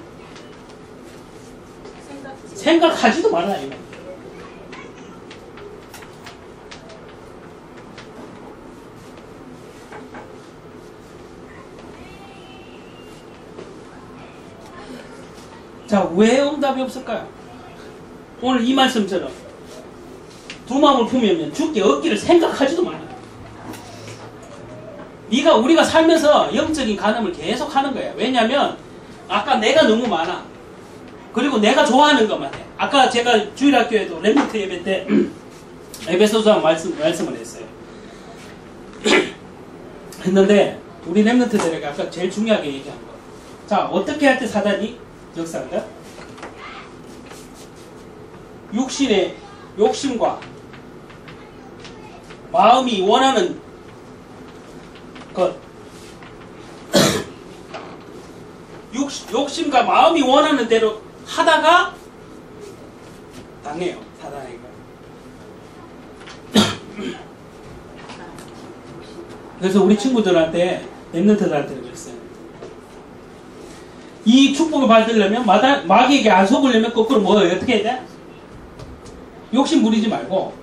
생각하지도 말라. 이거. 자, 왜 응답이 없을까요? 오늘 이 말씀처럼 두 마음을 품으면 주께 얻기를 생각하지도 말라. 우리가 살면서 영적인 간음을 계속 하는 거야. 왜냐하면 아까 내가 너무 많아. 그리고 내가 좋아하는 것만 해. 아까 제가 주일학교에도 렘넌트 예배 때 에베소서 말씀을 했어요. 했는데 우리 렘넌트들에게 아까 제일 중요하게 얘기한 거. 자, 어떻게 할 때 사단이 역사한다? 육신의 욕심과 마음이 원하는 것, 욕심과 마음이 원하는 대로 하다가 당해요, 사단에게. 그래서 우리 친구들한테, 랩런트들한테 그랬어요. 이 축복을 받으려면 마귀에게 안 속으려면 거꾸로 뭐예요? 어떻게 해야 돼? 욕심 부리지 말고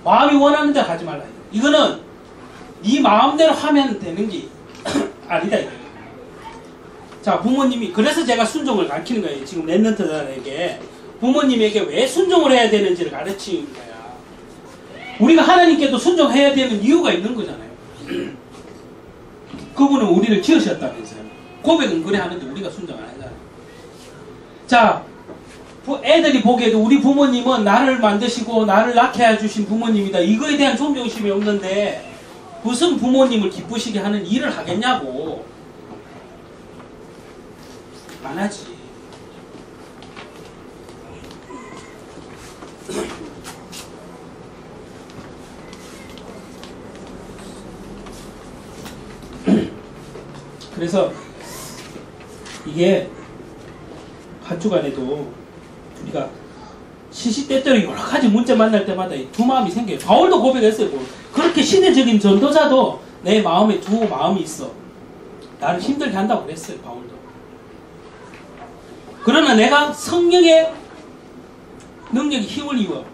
마음이 원하는 대로 하지 말라. 이거는 네 마음대로 하면 되는 게 아니다. 이거. 자, 부모님이, 그래서 제가 순종을 가르치는 거예요. 지금 랩런트들에게 부모님에게 왜 순종을 해야 되는지를 가르치는 거야. 우리가 하나님께도 순종해야 되는 이유가 있는 거잖아요. 그분은 우리를 지으셨다면서요. 고백은 그래 하는데 우리가 순종 안 하잖아요. 자, 애들이 보기에도 우리 부모님은 나를 만드시고 나를 낳게 해주신 부모님이다. 이거에 대한 존경심이 없는데 무슨 부모님을 기쁘시게 하는 일을 하겠냐고. 안 하지. 그래서 이게 한 주간에도 우리가 시시때때로 여러 가지 문제 만날 때마다 두 마음이 생겨요. 바울도 고백했어요. 그렇게 시대적인 전도자도 내 마음에 두 마음이 있어. 나를 힘들게 한다고 그랬어요. 바울도. 그러나 내가 성령의 능력이 힘을 입어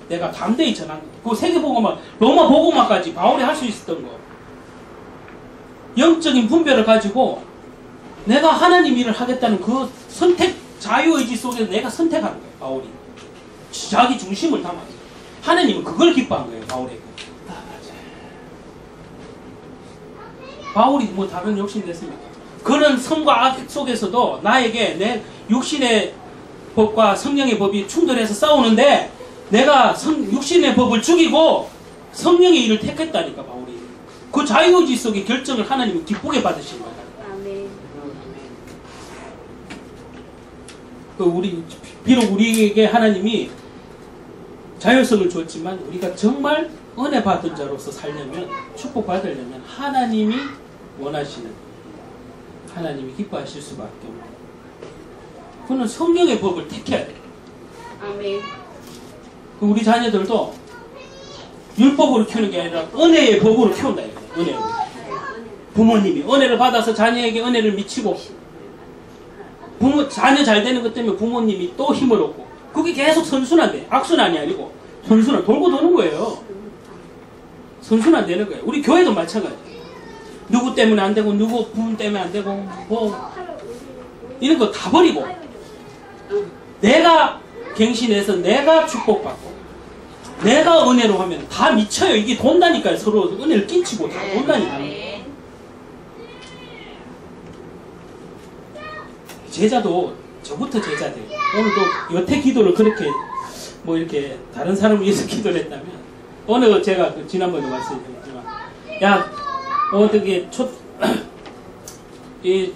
내가 담대히 전한 거. 그 세계복음화, 로마 복음화까지 바울이 할 수 있었던 거. 영적인 분별을 가지고 내가 하나님 일을 하겠다는 그 선택, 자유의지 속에서 내가 선택하는 거예요. 바울이. 자기 중심을 담아서. 하나님은 그걸 기뻐한 거예요. 바울에게. 바울이 뭐 다른 욕심이 됐습니까? 그런 성과 악 속에서도 나에게 내 육신의 법과 성령의 법이 충돌해서 싸우는데 내가 육신의 법을 죽이고 성령의 일을 택했다니까. 바울이. 그 자유의지 속의 결정을 하나님은 기쁘게 받으신 거야. 아멘. 비록 우리에게 하나님이 자율성을 주었지만 우리가 정말 은혜 받은 자로서 살려면, 축복 받으려면 하나님이 원하시는, 하나님이 기뻐하실 수밖에 없는. 그는 성령의 법을 택해야 돼. 아멘. 우리 자녀들도 율법으로 키우는 게 아니라 은혜의 법으로 키운다. 은혜. 부모님이 은혜를 받아서 자녀에게 은혜를 미치고, 자녀 잘 되는 것 때문에 부모님이 또 힘을 얻고, 그게 계속 선순환돼. 악순환이 아니고 선순환, 돌고 도는 거예요. 선순환 되는 거예요. 우리 교회도 마찬가지. 누구 때문에 안 되고, 누구 부분 때문에 안 되고, 뭐 이런 거 다 버리고 내가 갱신해서 내가 축복받고 내가 은혜로 하면 다 미쳐요. 이게 돈다니까요. 서로 은혜를 끼치고 다 돈다니까. 제자도 저부터 제자 돼요. 오늘도 여태 기도를 그렇게 뭐 이렇게 다른 사람을 위해서 기도를 했다면 어느 제가 지난번에 말씀드렸지만 야 어떻게 이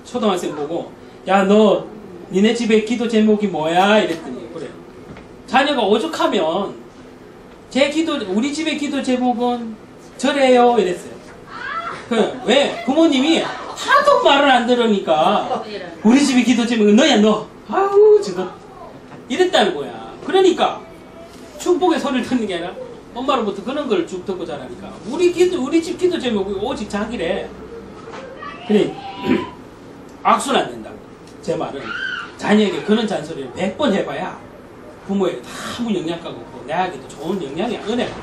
초등학생 보고 야 너 니네 집에 기도 제목이 뭐야 이랬더니 그래 자녀가 오죽하면 우리 집의 기도 제목은 저래요 이랬어요. 왜 부모님이 하도 말을 안 들으니까 우리 집의 기도 제목은 너야 너 아우 저거 이랬다는 거야. 그러니까 축복의 소리를 듣는 게 아니라 엄마로부터 그런 걸 쭉 듣고 자라니까 우리 집 기도 제목이 오직 자기래. 그래 악순 안 된다고. 제 말은 자녀에게 그런 잔소리를 100번 해봐야 부모에게 아무 영향가가 없고 내에게도 좋은 영향이 은혜가.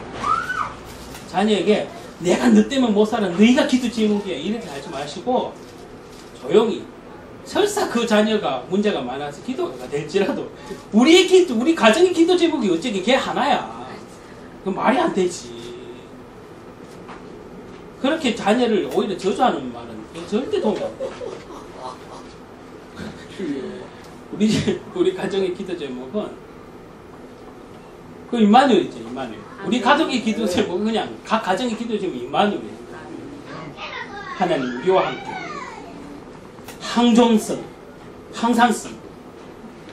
자녀에게 내가 너 때문에 못 살아 너희가 기도 제목이야 이렇게 하지 마시고 조용히 설사 그 자녀가 문제가 많아서 기도가 될지라도 우리 가정의 기도 제목이 어쩌기 걔 하나야. 그 말이 안 되지. 그렇게 자녀를 오히려 저주하는 말은 절대 동의 안 돼. 우리 가정의 기도 제목은 그 임마누엘이죠. 임마누엘. 우리 가족의 기도 제목은 그냥 각 가정의 기도 제목은 임마누엘. 하나님 우리와 함께 항존성, 항상성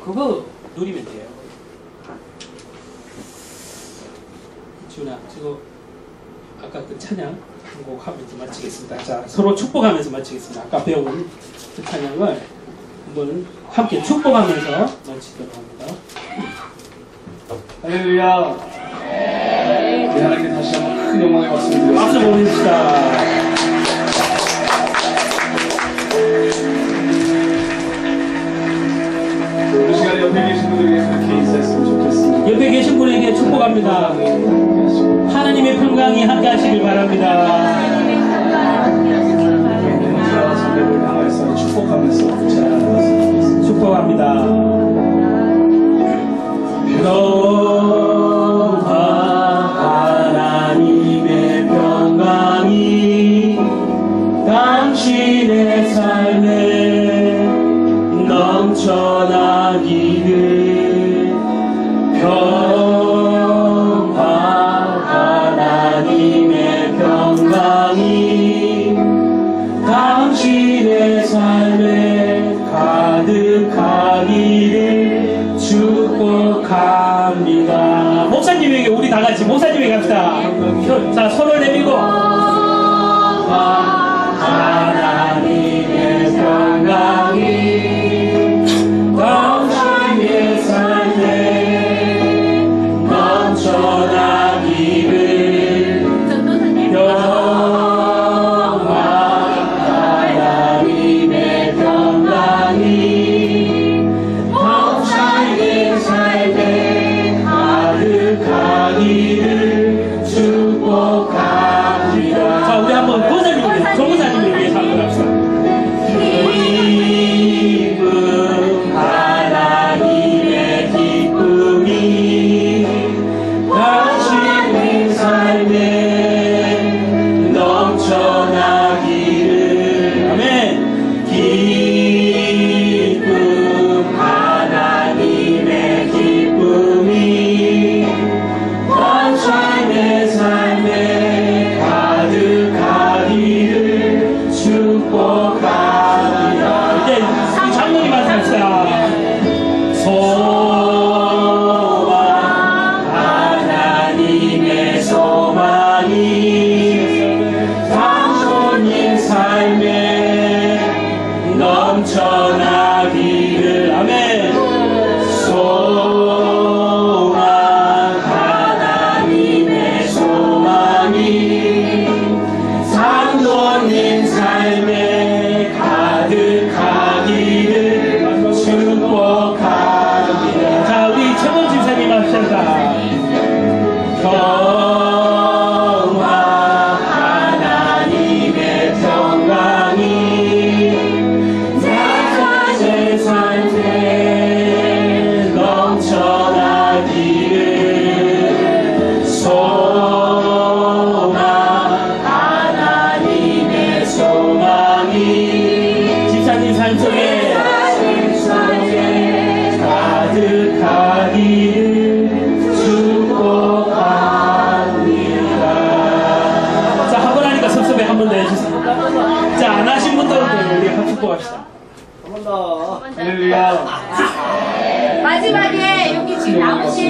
그거 누리면 돼요. 지훈아, 지금 아까 그 찬양 한 곡 하면서 마치겠습니다. 자, 서로 축복하면서 마치겠습니다. 아까 배운 그 찬양을 한번 함께 축복하면서 마치도록 합니다. 할렐루야. 우리 하나님께 다시 한번 큰 영광의 박수를 드리겠습니다. 박수 보내주시다. 이 시간에 옆에 계신 분들에게 그렇게 인사했으면 좋겠습니다. 옆에 계신 분에게 축복합니다. 하나님의 평강이 함께 하시길 바랍니다. 성령을 향해서 축복하면서 축복합니다. 평화 하나님의 평강이 당신의 삶에 넘쳐나기를. 평화 하나님의 평강이 당신의 삶에 가득하기를 축복합니다. 목사님에게 우리 다 같이 목사님에게 갑시다. 자, 손을 내밀고 하나님의 평강이 당신의 삶에 넘쳐나기를. 하나님의 평강이 당신의 삶에 가득하기를 축복합니다. 자, 우리 한번 권사님을 위해서, 정권사님을 위해서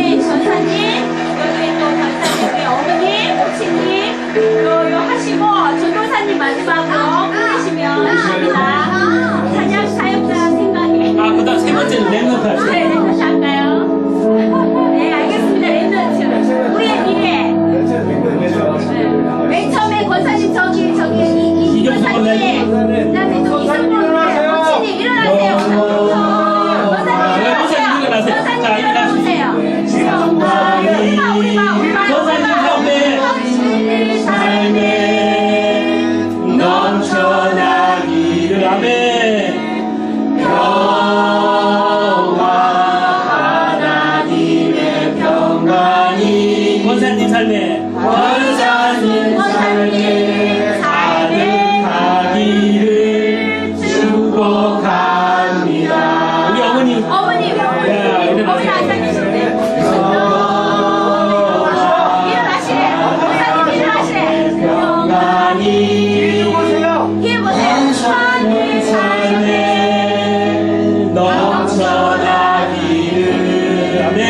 우리 전사님, 여기 또 전사님, 우리 어머님, 코치님, 요 하시고, 전도사님 마지막으로 끝내시면 합니다. 찬양 사역자 생각에. 아, 그 다음 세 번째는 랩노트 하죠. 네, 랩런트 할까요? 네, 알겠습니다. 랩런트. 우리의 미래. 맨 처음에 권사님 저기 이 이경수 권사님, 그다음에 또 이성분 코치님 일어나세요. 권사님 일어나세요. 권사님 일어나세요. 우리 봐. 권사님 삶에 넘쳐나기를. 아멘. 평화 하나님의 평강이 권사님 삶에 가득하기를 축복합니다. 우리 어머니 어머니 앉아 계신데. 일어나시래. 권사님 일어나시래. 평강이 뒤에 보세요. 삶에 넘쳐나기를. 아멘.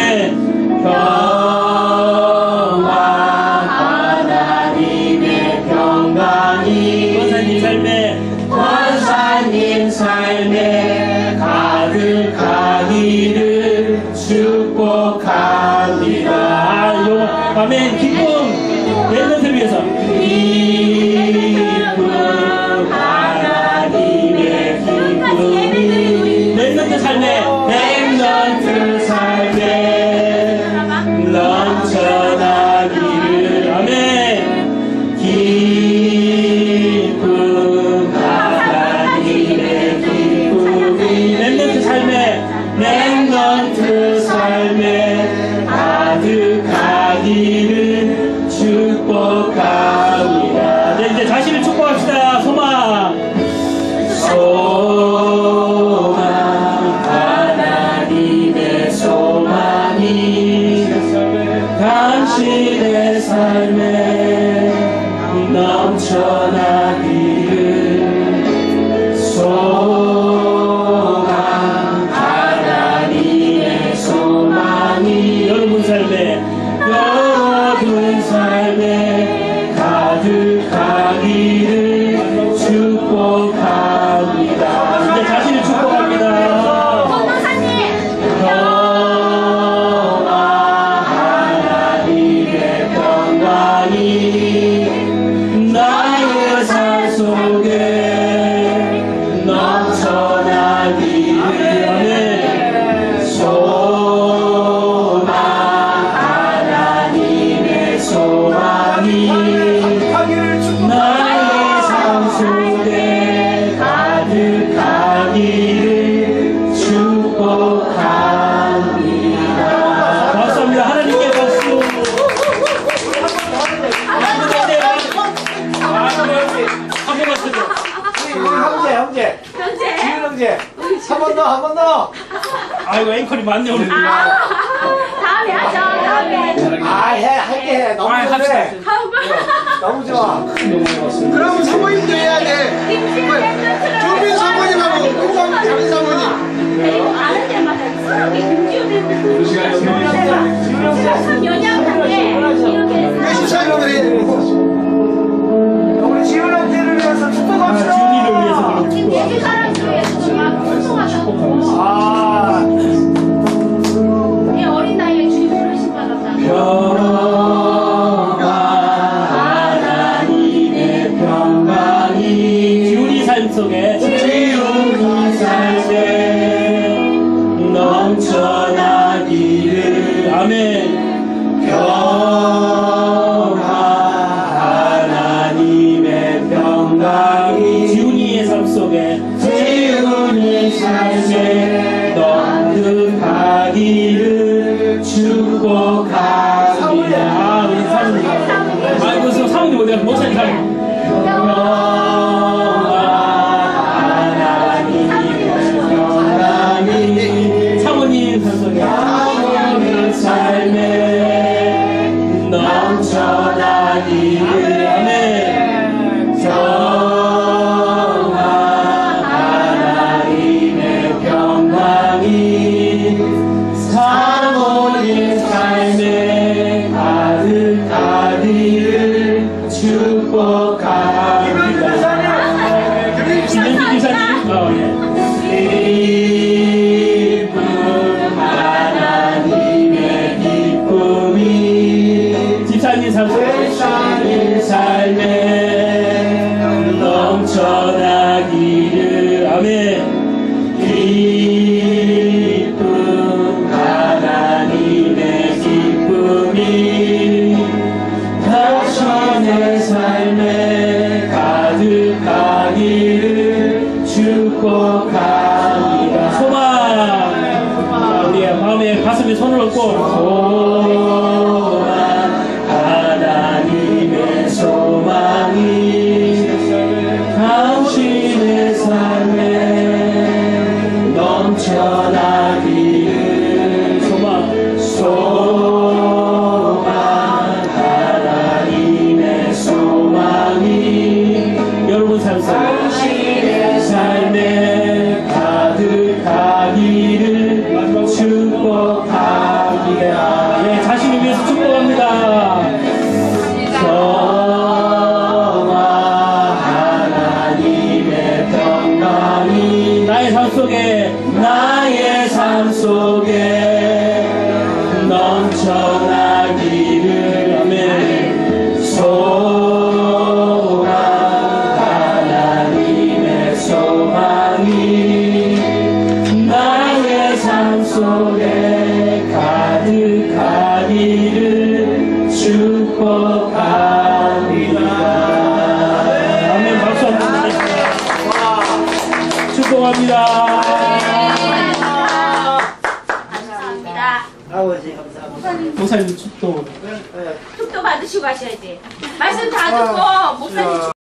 평화 하나님의 평강이 권사님 삶에 가득하기를 축복합니다. 아멘. 기쁨 랩런트를 위해서 기쁨 하나님의 기쁨이 랩런트 삶에 넘쳐나기를. 아멘. 기쁨 하나님의 기쁨이 랩런트 삶에 가득하기를 축복합니다. 네, 이제 자신을 축복합시다. 소망 하나님의 소망이 당신의 삶에 넘쳐나기를. 소망 하나님의 소망이 여러분 삶에 가득하기를 축복합니다. 이제 자신을 축복합니다. 전도사님. 평화 하나님의 평강이 나의 삶 속에 넘쳐나기를. 아멘. 소망 하나님의 소망이 나의 삶 속에 가득하기를 축복합니다. 박수합니다. 하나님께 박수. 형제. 지은 형제. 한 번 더. 아이고 앵콜이 많네 오늘. 다음에 하죠. 다음에. 할게 해. 너무 좋네. 너무 좋아. 그럼 사모님도 해야 돼. 조민 사모님하고 다른 사모님. 아는 데마다 이렇게 금지어된 참 연약한데 이렇게 몇십 살이면 해야 되는 거. 우리 지은한테를 위해서 축복합시다. 지훈이를 위해서 지금 얘기 사람 중에서도 막 소송하다고 이 어린 나이에 주님 부르심 받았다고. 평화 하나님의 평강이 지훈이 삶 속에 넘쳐나기를. 아멘. 평화 하나님의 평강이 지훈이의 삶 속에 넘득하기를 축복합니다. 우리 사모님. 아이고 사모님 어디가 목사님 사모님. 사모님 삶에 넘쳐나기를. 아멘. 평화 하나님의 평강이 사모님 삶에 세상의 삶에 넘쳐나기를. 아멘. 기쁨, 하나님의 기쁨이 당신의 삶에 가득하기를 축복합니다. 소망. 우리의 마음에 가슴에 손을 얹고 소망, 하나님의 소망이 당신의 삶에 넘쳐나기를. 소망, 하나님의 소망이 여러분 삶 속에 당신의 삶에 가득하기를 축복합니다. 예, 자신을 위해서 축복합니다. 평화, 하나님의 평강이 나의 삶 속에 넘쳐나기를. 아멘. 소망, 하나님의 소망이 나의 삶 속에 가득하기를 축복합니다. 아멘. 박수 한번 주세요. 축복합니다. 감사합니다. 아버지 감사합니다. 목사님 축도. 축도 받으시고 가셔야지. 말씀 다 듣고 목사님